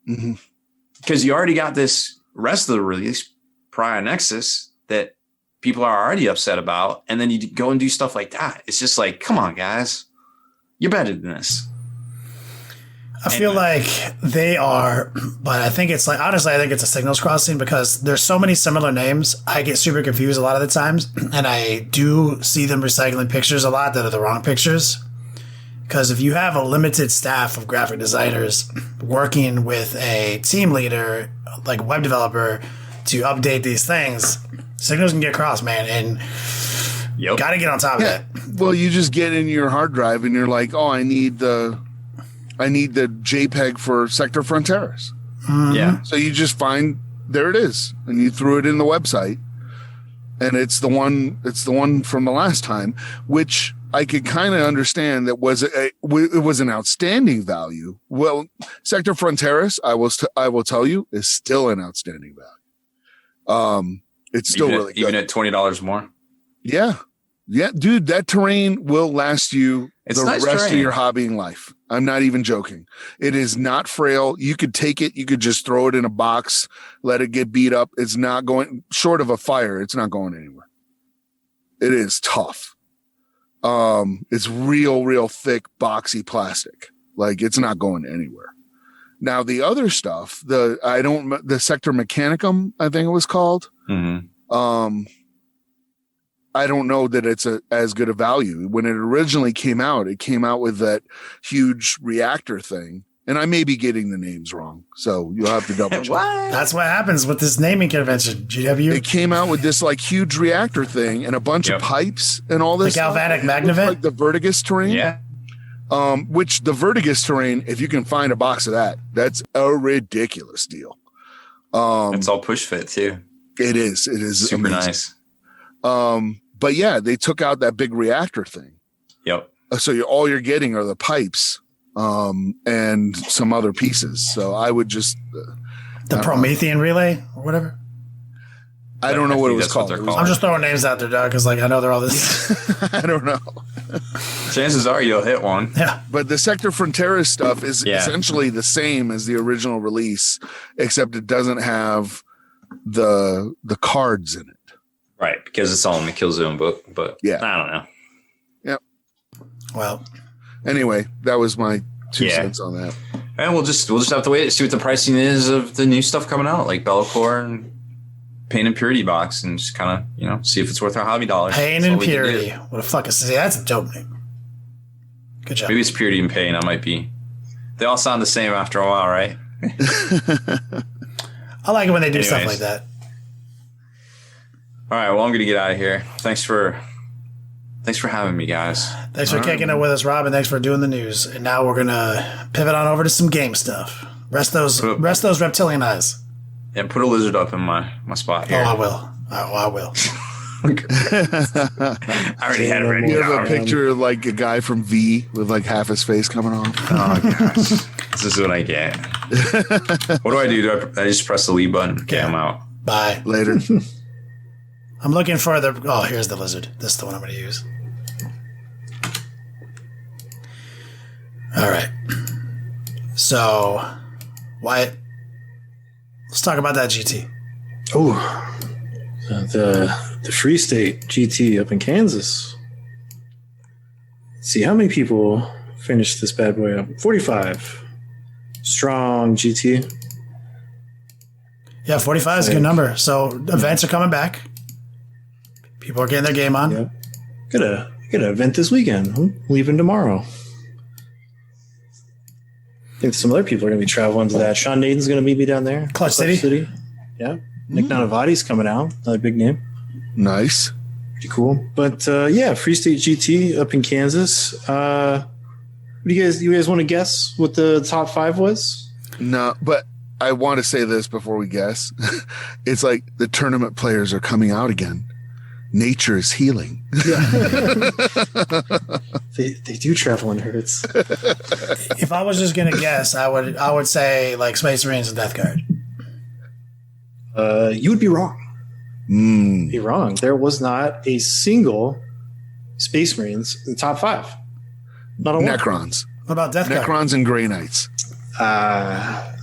Because you already got this rest of the release, Pariah Nexus, that people are already upset about. And then you go and do stuff like that. It's just like, come on, guys. You're better than this. I feel like they are, but I think it's like, honestly, I think it's a signals crossing because there's so many similar names. I get super confused a lot of the times, and I do see them recycling pictures a lot that are the wrong pictures. Because if you have a limited staff of graphic designers working with a team leader, like a web developer, to update these things, signals can get crossed, man, and you got to get on top of it. Well, you just get in your hard drive and you're like, oh, I need the JPEG for Sector Fronteras. Yeah. So you just find, there it is. And you threw it in the website. And it's the one from the last time, which I could kind of understand that it was an outstanding value. Well, Sector Fronteras, I will tell you, is still an outstanding value. It's still really good. Even at $20 more? Yeah. Yeah, dude, that terrain will last you the rest of your hobbying life. I'm not even joking. It is not frail. You could take it. You could just throw it in a box, let it get beat up. It's not going, short of a fire, it's not going anywhere. It is tough. It's real thick, boxy plastic. Like it's not going anywhere. Now the other stuff, the Sector Mechanicum, I think it was called. I don't know that it's as good a value. When it originally came out with that huge reactor thing. And I may be getting the names wrong. So you'll have to double check. That's what happens with this naming convention, GW. It came out with this like huge reactor thing and a bunch of pipes and all this. The galvanic magnevent? Like the Vertigus terrain. Yeah. Which the Vertigus terrain, if you can find a box of that, that's a ridiculous deal. It's all push fit too. It is. It is super amazing. Nice. But yeah, they took out that big reactor thing. Yep. So all you're getting are the pipes, and some other pieces. So I would just the Promethean relay or whatever. I don't know what it was that's what called. they're It was- called. I'm just throwing names out there, dog, because like I know they're all this. I don't know. Chances are you'll hit one. Yeah. But the Sector Fronteras stuff is Yeah. essentially the same as the original release, except it doesn't have the cards in it. Right, because it's all in the Killzone book. But Yeah. I don't know. Well, Anyway, that was my 2 Yeah. cents on that. And we'll just have to wait to see what the pricing is of the new stuff coming out, like Bellacore and Pain and Purity box, and just kind of see if it's worth our hobby dollars. Pain That's all and we can do. Purity. What the fuck is this? That's a dope name. Good job. Maybe it's Purity and Pain. I might be. They all sound the same after a while, right? I like it when they do stuff Anyways. like that. All right. Well, I'm gonna get out of here. Thanks for having me, guys. Thanks for kicking it with us, Rob, and thanks for doing the news. And now we're gonna pivot on over to some game stuff. Rest those reptilian eyes. And put a lizard up in my spot here. Oh, I will. I will. I already had it ready. You have a picture of like a guy from V with like half his face coming off. Oh gosh, this is what I get. What do I do? I just press the leave button? Okay, I'm out. Bye. Later. I'm looking for the. Oh, here's the lizard. This is the one I'm going to use. All right. So, Wyatt, let's talk about that GT. Oh, the Free State GT up in Kansas. Let's see how many people finished this bad boy up. 45. Strong GT. Yeah, 45 is a good number. So events are coming back. People are getting their game on. Yeah. Got an event this weekend. I'm leaving tomorrow. I think some other people are going to be traveling to that. Sean Naden's going to meet me down there. Clutch City. Yeah. Nick Nanavati's coming out. Another big name. Nice. Pretty cool. But yeah, Free State GT up in Kansas. Do you guys want to guess what the top 5 was? No, but I want to say this before we guess. It's like the tournament players are coming out again. Nature is healing. They do travel in herds. If I was just going to guess, I would say like Space Marines and Death Guard. You would be wrong. Be wrong. There was not a single Space Marines in the top 5. Not a one. Necrons. What about Death Guard? Necrons and Grey Knights.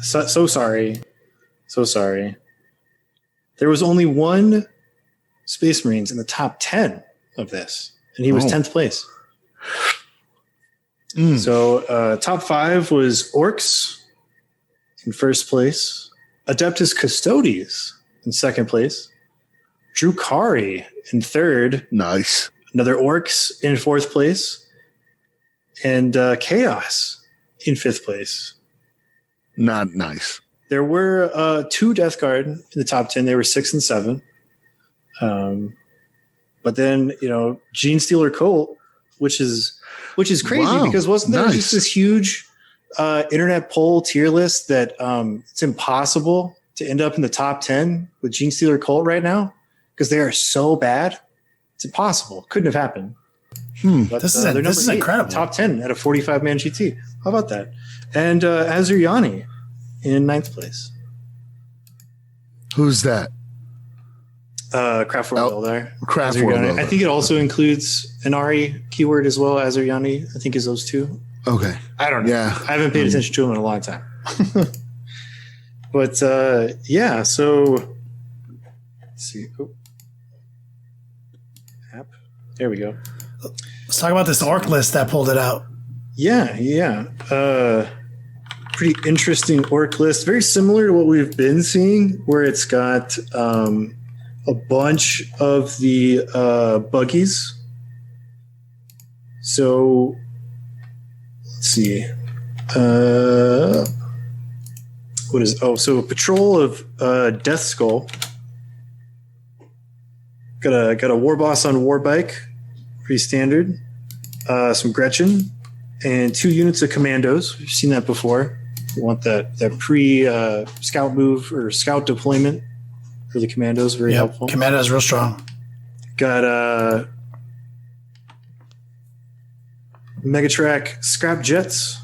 So sorry. So sorry. There was only one Space Marines in the top 10 of this, and he was 10th place. So top 5 was Orks in first place, Adeptus Custodes in second place, Drukari in third, Nice. another Orks in fourth place, and Chaos in fifth place. Not nice. There were 2 Death Guard in the top 10. They were 6 and 7. But then, Gene Stealer Colt, which is crazy Wow, because wasn't there nice. just this huge internet poll tier list that it's impossible to end up in the top 10 with Gene Stealer Colt right now because they are so bad. It's impossible. Couldn't have happened. But, This is they're this is number 8, incredible. Top 10 at a 45-man GT. How about that? And Azur Yanni in 9th place. Who's that? Craft World Builder. Craft Azur World Yanni. Builder. I think it also includes an Ari keyword as well. Azur Yanni, I think, is those 2. Okay. I don't know. Yeah. I haven't paid attention to him in a long time. But yeah, so let's see. Oh. App. There we go. Let's talk about this orc list that pulled it out. Yeah. Pretty interesting orc list. Very similar to what we've been seeing, where it's got a bunch of the buggies. So let's see. So a patrol of Death Skull. Got a war boss on war bike, pretty standard. Some Gretchen and 2 units of commandos. We've seen that before. We want that pre scout move or scout deployment for the commandos. Very helpful. Commando is real strong. Got Megatrack scrap jets.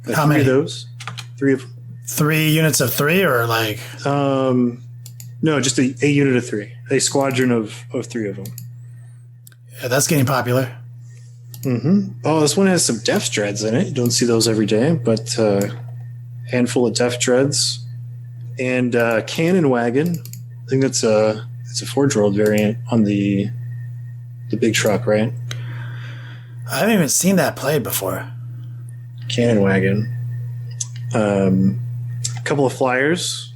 Got How 3 many? of those? 3 of 3 units of 3 or like No, just a unit of 3. A squadron of 3 of them. Yeah, that's getting popular. Mm-hmm. Oh, this one has some Def Dreads in it. You don't see those every day, but handful of Def Dreads. And Cannon Wagon. I think it's a Forge-World variant on the big truck, right? I haven't even seen that played before. Cannon Wagon. A couple of Flyers.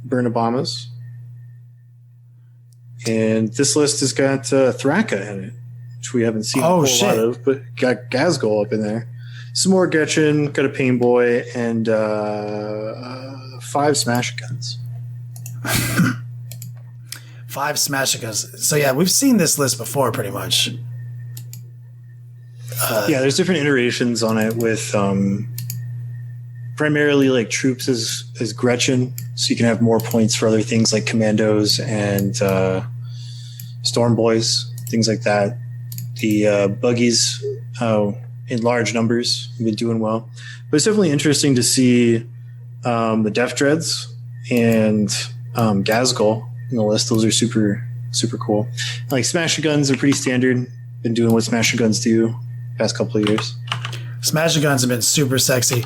Burn Obamas. And this list has got Thraka in it, which we haven't seen a whole lot of, but got Gazgul up in there. Some more Gretchen, got a Pain Boy, and 5 Smash Guns. 5 Smash Guns. So yeah, we've seen this list before, pretty much. Yeah, there's different iterations on it with primarily like troops as Gretchen, so you can have more points for other things like commandos and Storm Boys, things like that. The buggies in large numbers have been doing well. But it's definitely interesting to see the Def Dreads and Gazgul in the list. Those are super, super cool. Like Smash Guns are pretty standard. Been doing what Smash Guns do past couple of years. Smash Guns have been super sexy.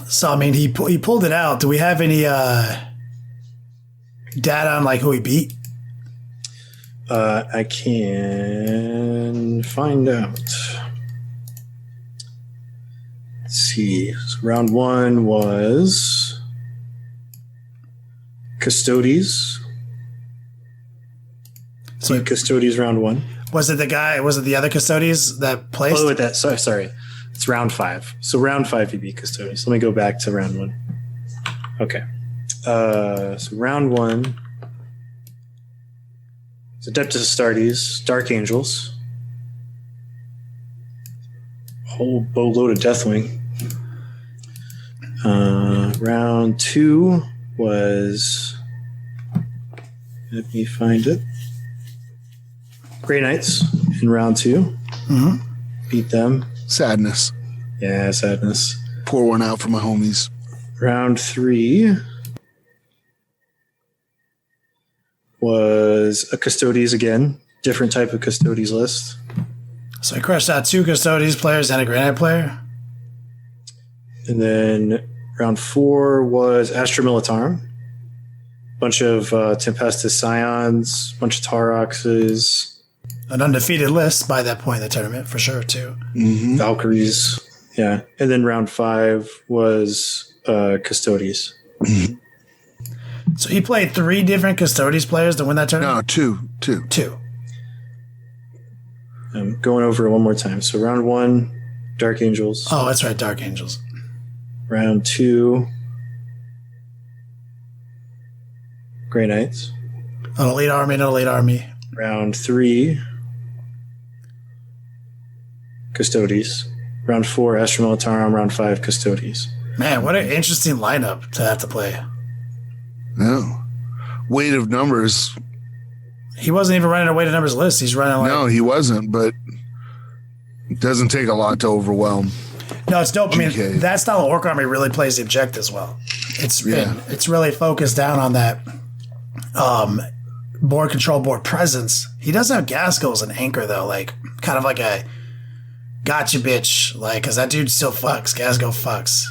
So, I mean, he pulled it out. Do we have any data on like who he beat? I can find out. Let's see. So round 1 was Custodes. So Custodes round 1. Was it the other Custodes that placed? Oh, that sorry. It's round 5. So round 5 he beat Custodes. Let me go back to round 1. Okay. So round 1. It's Adeptus Astartes, Dark Angels. Whole boatload of Deathwing. Round 2 was... Let me find it. Grey Knights in round 2. Mm-hmm. Beat them. Sadness. Yeah, sadness. Pour one out for my homies. Round 3 was a Custodes again. Different type of Custodes list. So I crushed out 2 Custodes players and a Granite player. And then round 4 was Astra Militarum. Bunch of Tempestus Scions, bunch of Tauroxes. An undefeated list by that point in the tournament, for sure, too. Mm-hmm. Valkyries. Yeah. And then round 5 was Custodes. So he played 3 different Custodes players to win that tournament? No, two. 2. I'm going over it one more time. So round 1, Dark Angels. Oh, that's right, Dark Angels. Round 2, Grey Knights. An elite army. Round 3, Custodes. Round 4, Astra Militarum. Round 5, Custodes. Man, what an interesting lineup to have to play. No. Weight of numbers. He wasn't even running a weighted numbers list. He's running like... No, he wasn't, but it doesn't take a lot to overwhelm. No, it's dope. GK. I mean, that style of Orc Army really plays the objectives well. It's really focused down on that board control, board presence. He does have Gazgul's and Anchor, though, like kind of like a gotcha bitch, like, because that dude still fucks. Gazgul fucks.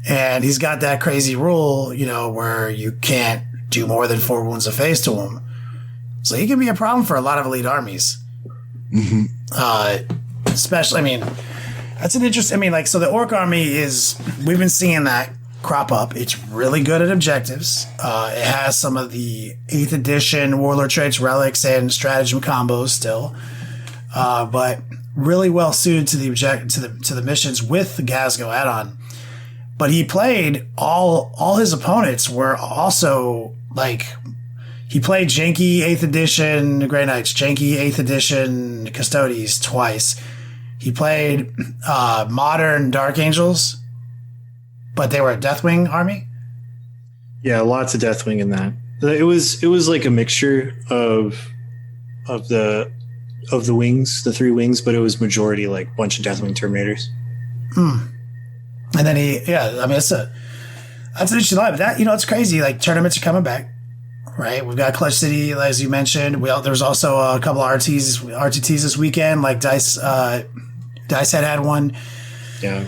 And he's got that crazy rule, where you can't do more than 4 wounds of face to him. So he can be a problem for a lot of elite armies. Mm-hmm. Especially, that's an interesting, so the Orc Army we've been seeing that crop up. It's really good at objectives. It has some of the 8th edition Warlord traits, relics, and stratagem combos still. But really well suited to the missions with the Gazgul add-on. But he played all his opponents were also he played janky 8th edition Grey Knights, janky 8th edition Custodes twice. He played modern Dark Angels, but they were a Deathwing army. Yeah, lots of Deathwing in that. It was like a mixture of the wings, the 3 wings, but it was majority like bunch of Deathwing Terminators. And then that's That's an interesting line, but that, it's crazy. Like, tournaments are coming back, right? We've got Clutch City, as you mentioned. There's also a couple of RTTs this weekend. Like Dice had one. Yeah.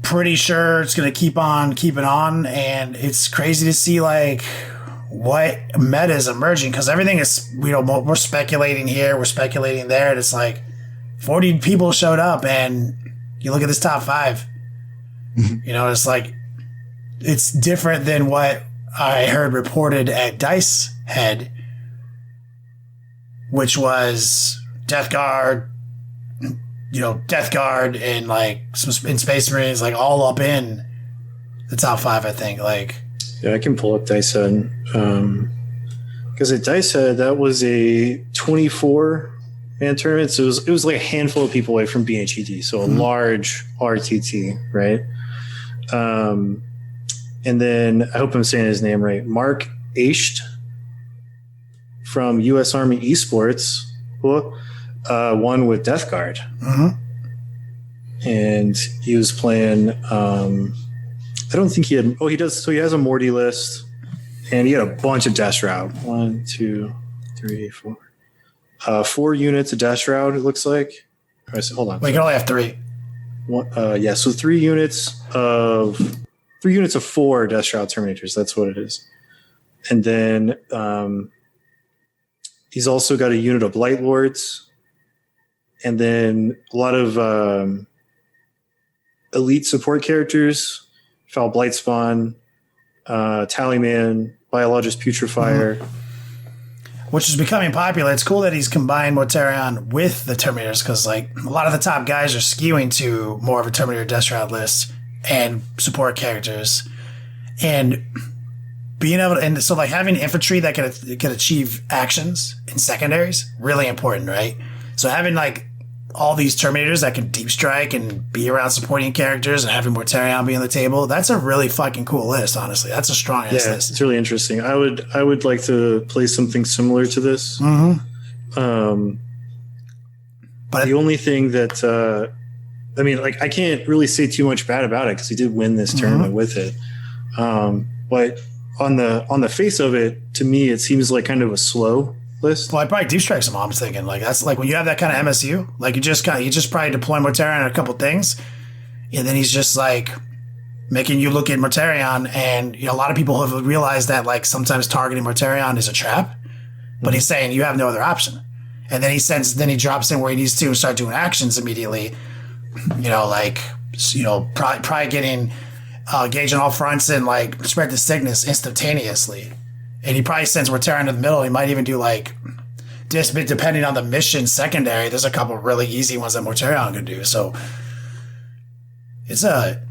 Pretty sure it's going to keep on keeping on, and it's crazy to see like what meta is emerging, because everything is, we're speculating here, we're speculating there, and it's like 40 people showed up, and you look at this top 5. It's like, it's different than what I heard reported at Dice Head, which was Death Guard, Death Guard and like some in Space Marines, like all up in the top 5, I think. Like, yeah, I can pull up Dice Head. Because at Dice Head, that was a 24-man tournament. So it was like a handful of people away from BHET. So a large RTT, right? And then I hope I'm saying his name right. Mark Asht from U.S. Army Esports won with Death Guard. And he was playing. I don't think he had. Oh, he does. So he has a Morty list, and he had a bunch of Death Shroud. 1, 2, 3, 4. 4 units of Death Shroud. It looks like. Hold on. We can only have 3. Yeah. So 3 units of 4 Death Shroud Terminators. That's what it is. And then he's also got a unit of Light Lords, and then a lot of elite support characters. Foul Blightspawn, Tallyman, Biologist Putrefier. Which is becoming popular. It's cool that he's combined Mortarion with the Terminators, because like a lot of the top guys are skewing to more of a Terminator Death Shroud list and support characters. And being able to, and so like having infantry that can achieve actions in secondaries, really important, right? So having like all these Terminators that can deep strike and be around supporting characters and having Mortarion be on the table, that's a really fucking cool list, honestly. That's a strong ass list. It's really interesting. I would like to play something similar to this. But the only thing that I can't really say too much bad about it because he did win this tournament with it. But on the face of it, to me, it seems like kind of a slow list. Well, I probably deep strike some. I'm thinking like that's like when you have that kind of MSU, like you just probably deploy Mortarion on a couple things, and then he's just like making you look at Mortarion, and a lot of people have realized that like sometimes targeting Mortarion is a trap, but he's saying you have no other option, and then he drops in where he needs to and start doing actions immediately, probably getting engaged on all fronts and like spread the sickness instantaneously. And he probably sends Mortarion to the middle. He might even do like, just depending on the mission secondary, there's a couple of really easy ones that Mortarion could do. So it's a...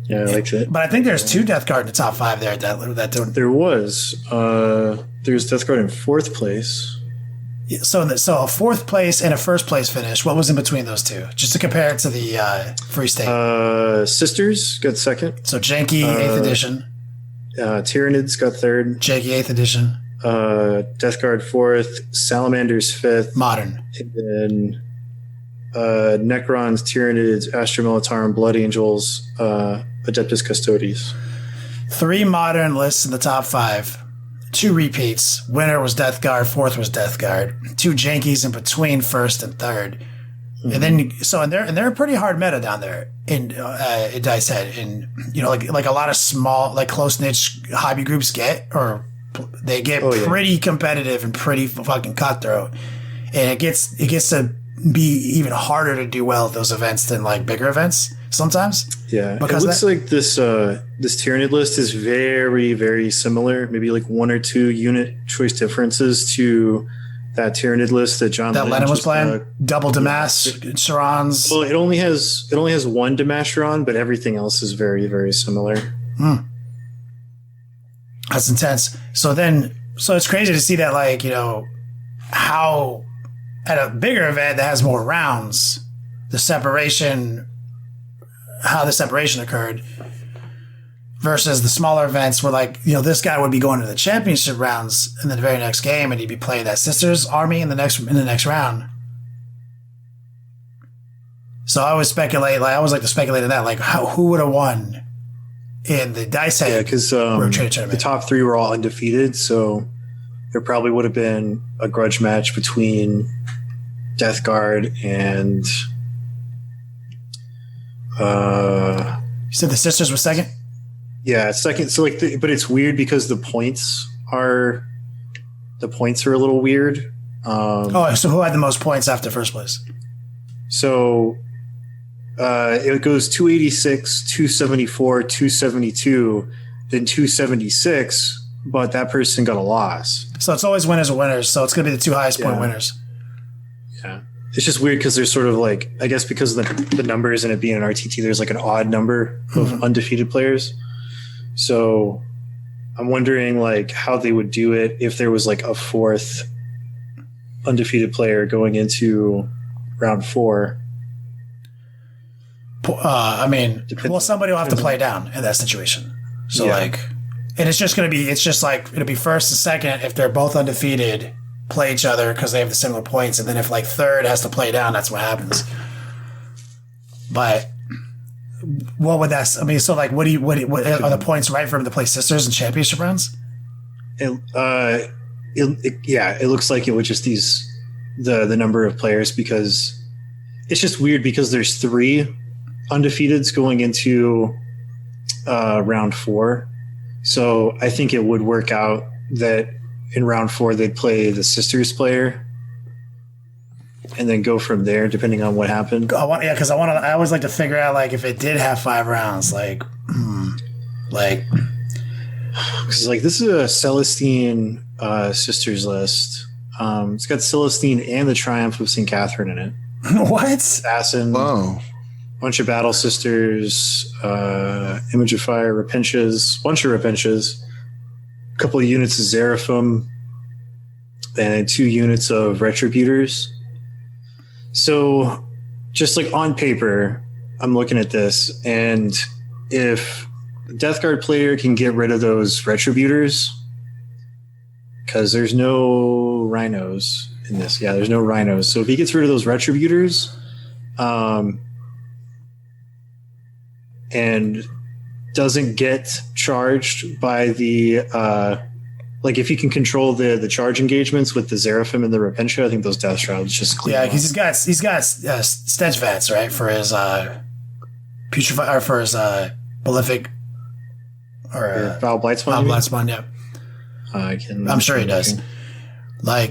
Yeah, I like it. But I think there's 2 Death Guard in the top 5 there. There was. There's Death Guard in 4th place. So a 4th place and a 1st place finish. What was in between those 2? Just to compare it to the Free State. Sisters got 2nd. So Janky, 8th edition. Tyranids got 3rd. Janky, 8th edition. Death Guard 4th. Salamanders 5th. Modern. And then Necrons, Tyranids, Astra Militarum, Blood Angels, Adeptus Custodes. 3 modern lists in the top 5. 2 repeats. Winner was Death Guard. 4th was Death Guard. 2 jankies in between 1st and 3rd. And then they're a pretty hard meta down there in Dice Head, and like a lot of small, like close niche hobby groups get pretty competitive and pretty fucking cutthroat, and it gets to be even harder to do well at those events than like bigger events sometimes. Yeah, because it looks like this Tyranid list is very, very similar. Maybe like 1 or 2 unit choice differences to that Tyranid list that Lennon was playing. Double Damas, Sarans. Well, it only has 1 Damasharon, but everything else is very, very similar. That's intense. So it's crazy to see that, like, how at a bigger event that has more rounds, how the separation occurred versus the smaller events where, like, this guy would be going to the championship rounds in the very next game, and he'd be playing that Sisters army in the next round. So I always speculate, like, to speculate on that, like, who would have won in the dice head. Yeah, because the top 3 were all undefeated, so there probably would have been a grudge match between Death Guard and you said the sisters were second? Yeah, second. So but it's weird because the points are a little weird. So who had the most points after first place? So it goes 286, 274, 272, then 276, but that person got a loss. So it's always winners or winners. So it's going to be the 2 highest point winners. Yeah. It's just weird because there's sort of like, I guess because of the numbers and it being an RTT, there's like an odd number of undefeated players. So I'm wondering like how they would do it if there was like a 4th undefeated player going into round 4. Somebody will have to play down in that situation. So and it's just going to be, it'll be first and second if they're both undefeated, play each other because they have the similar points. And then if like third has to play down, that's what happens. But what would that, so like, what are the points right for them to play sisters in championship rounds? It looks like it would just the number of players because it's just weird because there's 3 undefeateds going into round 4. So I think it would work out that in round 4 they'd play the sisters player and then go from there depending on what happened. I always like to figure out like if it did have 5 rounds, because this is a Celestine sisters list. It's got Celestine and the Triumph of St. Catherine in it. What? Assassin. Whoa. Bunch of Battle Sisters, Image of Fire, bunch of Repenches, a couple of units of Seraphim, and 2 units of Retributors. So just like on paper, I'm looking at this, and if the Death Guard player can get rid of those Retributors, because there's no rhinos in this. Yeah, there's no rhinos. So if he gets rid of those Retributors, and doesn't get charged by the if he can control the charge engagements with the Seraphim and the Repentia, I think those Death Shrouds just clean. Yeah, because he's got stench vats, right, for his putrefy or for his malefic or Foul Blightspawn. Foul Blightspawn, yeah. I'm sure he does. I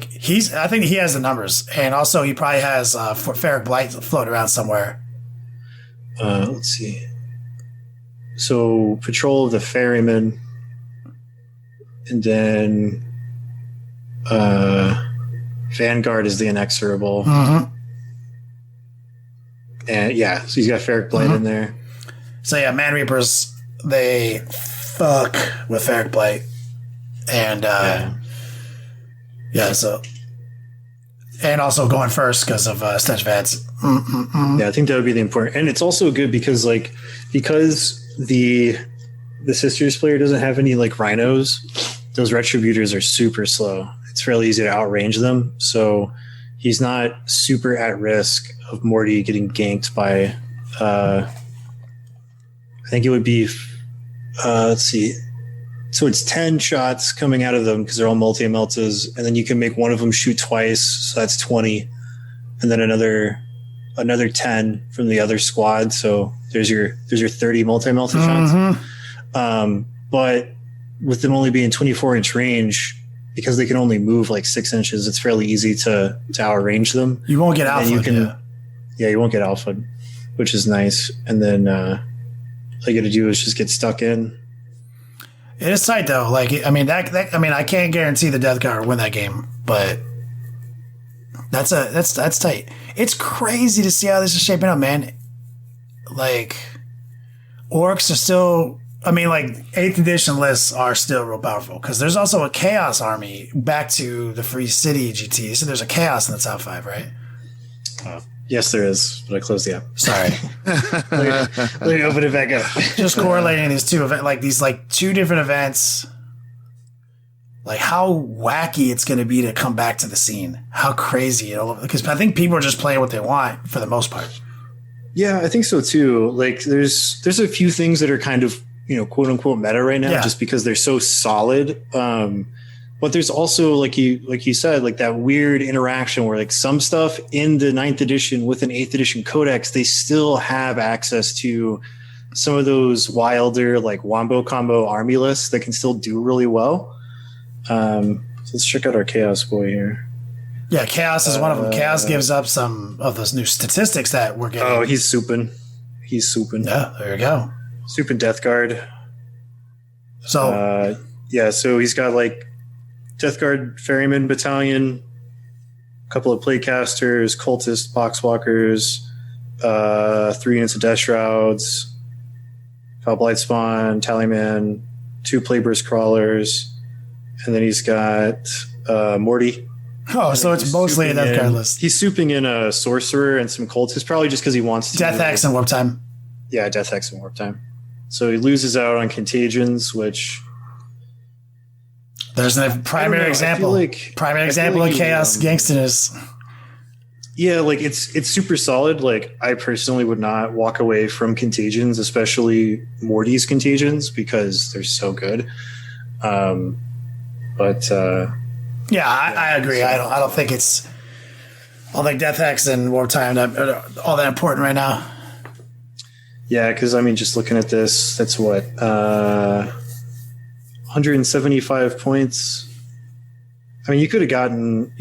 think he has the numbers, and also he probably has Ferric Blight floating around somewhere. Let's see. So Patrol of the Ferryman, and then Vanguard is the Inexorable. Mm-hmm. And so he's got Ferric Blight in there. So yeah, Man Reapers, they fuck with Ferric Blight. And and also going first because of Stench Vats. Yeah, I think that would be the important. And it's also good because the sisters player doesn't have any rhinos, those Retributors are super slow. It's fairly easy to outrange them. So he's not super at risk of Morty getting ganked by I think it would be let's see. So it's 10 shots coming out of them because they're all multi-meltas, and then you can make one of them shoot twice, so that's 20, and then another 10 from the other squad. So there's your 30 multi-melta shots. But with them only being 24-inch range, because they can only move 6 inches, it's fairly easy to outrange them. You won't get alpha. You won't get alpha, which is nice. And then all you got to do is just get stuck in. It is tight though. I can't guarantee the Death Guard will win that game, but that's tight. It's crazy to see how this is shaping up, man. Orks are still, 8th edition lists are still real powerful because there's also a Chaos army back to the Free City GT. So there's a Chaos in the top 5, right? Yes, there is, but I closed the app. Sorry. Let me open it back up. Just correlating these two events, these two different events, how wacky it's going to be to come back to the scene. How crazy because I think people are just playing what they want for the most part. Yeah, I think so too. There's a few things that are kind of quote unquote meta right now, just because they're so solid. But there's also like you said, like that weird interaction where like some stuff in the 9th edition with an 8th edition codex, they still have access to some of those wilder like wombo combo army lists that can still do really well. So let's check out our Chaos boy here. Yeah, Chaos is one of them. Chaos gives up some of those new statistics that we're getting. Oh, he's souping. Yeah, there you go. Souping Death Guard. So so he's got like Death Guard Ferryman Battalion, a couple of Playcasters, Cultist, Boxwalkers, 3 units of Death Shrouds, Blight Spawn, Tallyman, 2 Playburst Crawlers, and then he's got Morty. Oh, so it's mostly a Death Guard list. He's souping in a Sorcerer and some Cultists, probably just because he wants to. Death Hex and Warp Time. Yeah, Death Hex and Warp Time. So he loses out on Contagions, which... There's a primary example. Primary example of Chaos gangstiness. Yeah, like it's super solid. Like I personally would not walk away from Contagions, especially Morty's Contagions, because they're so good. I agree. So, I don't think it's. I don't think Death Hex and Warp Time are all that important right now. Yeah, because I mean, just looking at this, that's what 175 points. I mean, you could have gotten,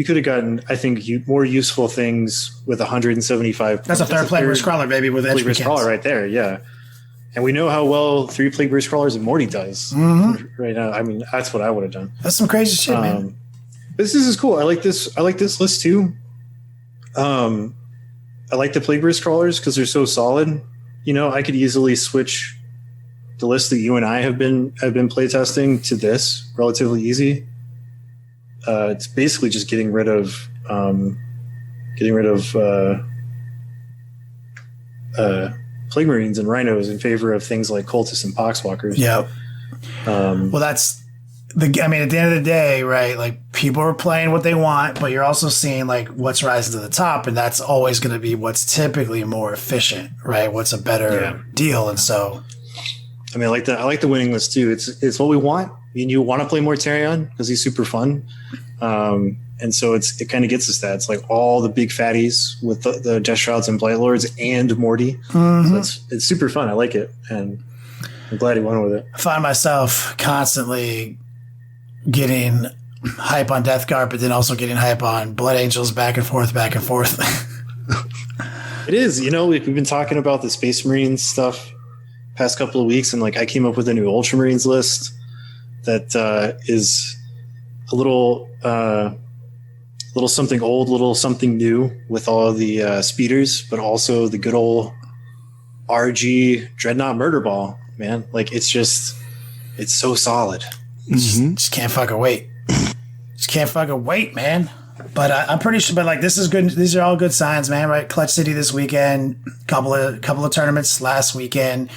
I think, more useful things with 175 points. That's a third Plagueburst Crawler, baby, with entry Plagueburst Crawler right there, yeah. And we know how well 3 Plagueburst Crawlers and Morty does right now. I mean, that's what I would have done. That's some crazy shit, man. This is cool. I like this list too. I like the Plagueburst Crawlers because they're so solid. I could easily switch the list that you and I have been playtesting to this relatively easy. It's basically just getting rid of Plague Marines and Rhinos in favor of things like Cultists and Poxwalkers. Yeah. Well, that's at the end of the day, right? Like people are playing what they want, but you're also seeing like what's rising to the top, and that's always going to be what's typically more efficient, right? What's a better deal, and so. I mean, I like the winning list too. It's what we want. I mean, you want to play more Tarion because he's super fun, and so it kind of gets us that. It's like all the big fatties with the Death Shrouds and Blight Lords and Morty. So it's super fun. I like it, and I'm glad he went with it. I find myself constantly getting hype on Death Guard, but then also getting hype on Blood Angels back and forth. It is. We've been talking about the Space Marines stuff past couple of weeks, and like I came up with a new Ultramarines list that is a little something old, little something new with all the speeders, but also the good old RG Dreadnought Murder Ball, man. Like it's so solid. Just can't fucking wait. Man. But I'm pretty sure. But like this is good. These are all good signs, man. Right? Clutch City this weekend. Couple of tournaments last weekend.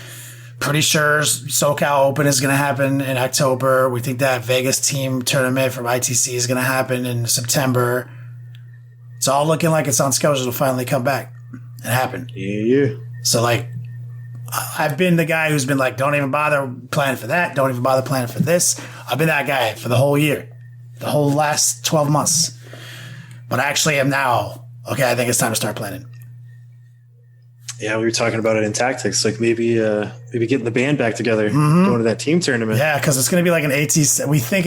Pretty sure SoCal Open is going to happen in October. We think that Vegas team tournament from ITC is going to happen in September. It's all looking like it's on schedule to finally come back and happen. Yeah. So like, I've been the guy who's been like, don't even bother planning for that. Don't even bother planning for this. I've been that guy for the whole year, the whole last 12 months. But I actually am now. Okay, I think it's time to start planning. Yeah, we were talking about it in tactics, like maybe getting the band back together, going to that team tournament. Yeah, because it's going to be like an ATC. We think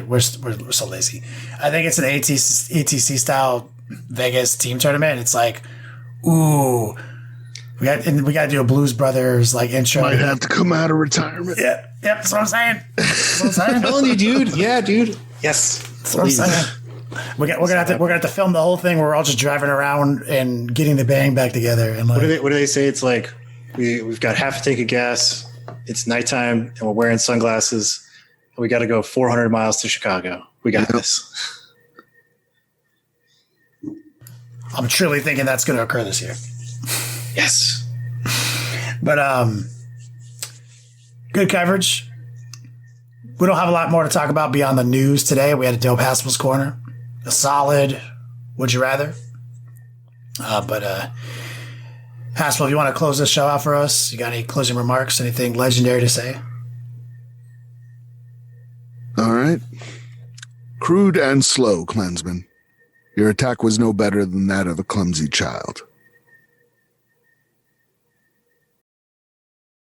we're so lazy. I think it's an ATC style Vegas team tournament. It's like, ooh, we got to do a Blues Brothers like intro. Might have to come out of retirement. Yeah, that's what I'm saying. I'm telling you, dude. Yeah, dude. Yes, that's what I'm saying. We're gonna have to film the whole thing where we're all just driving around and getting the band back together. And like, what do they say? It's like we've got half a tank of gas. It's nighttime and we're wearing sunglasses. And we got to go 400 miles to Chicago. We got this. I'm truly thinking that's going to occur this year. Yes. But good coverage. We don't have a lot more to talk about beyond the news today. We had a dope Haspil's Corner. A solid Would You Rather. But Haspil, if you want to close this show out for us, you got any closing remarks? Anything legendary to say? right. Crude and slow, clansman. Your attack was no better than that of a clumsy child.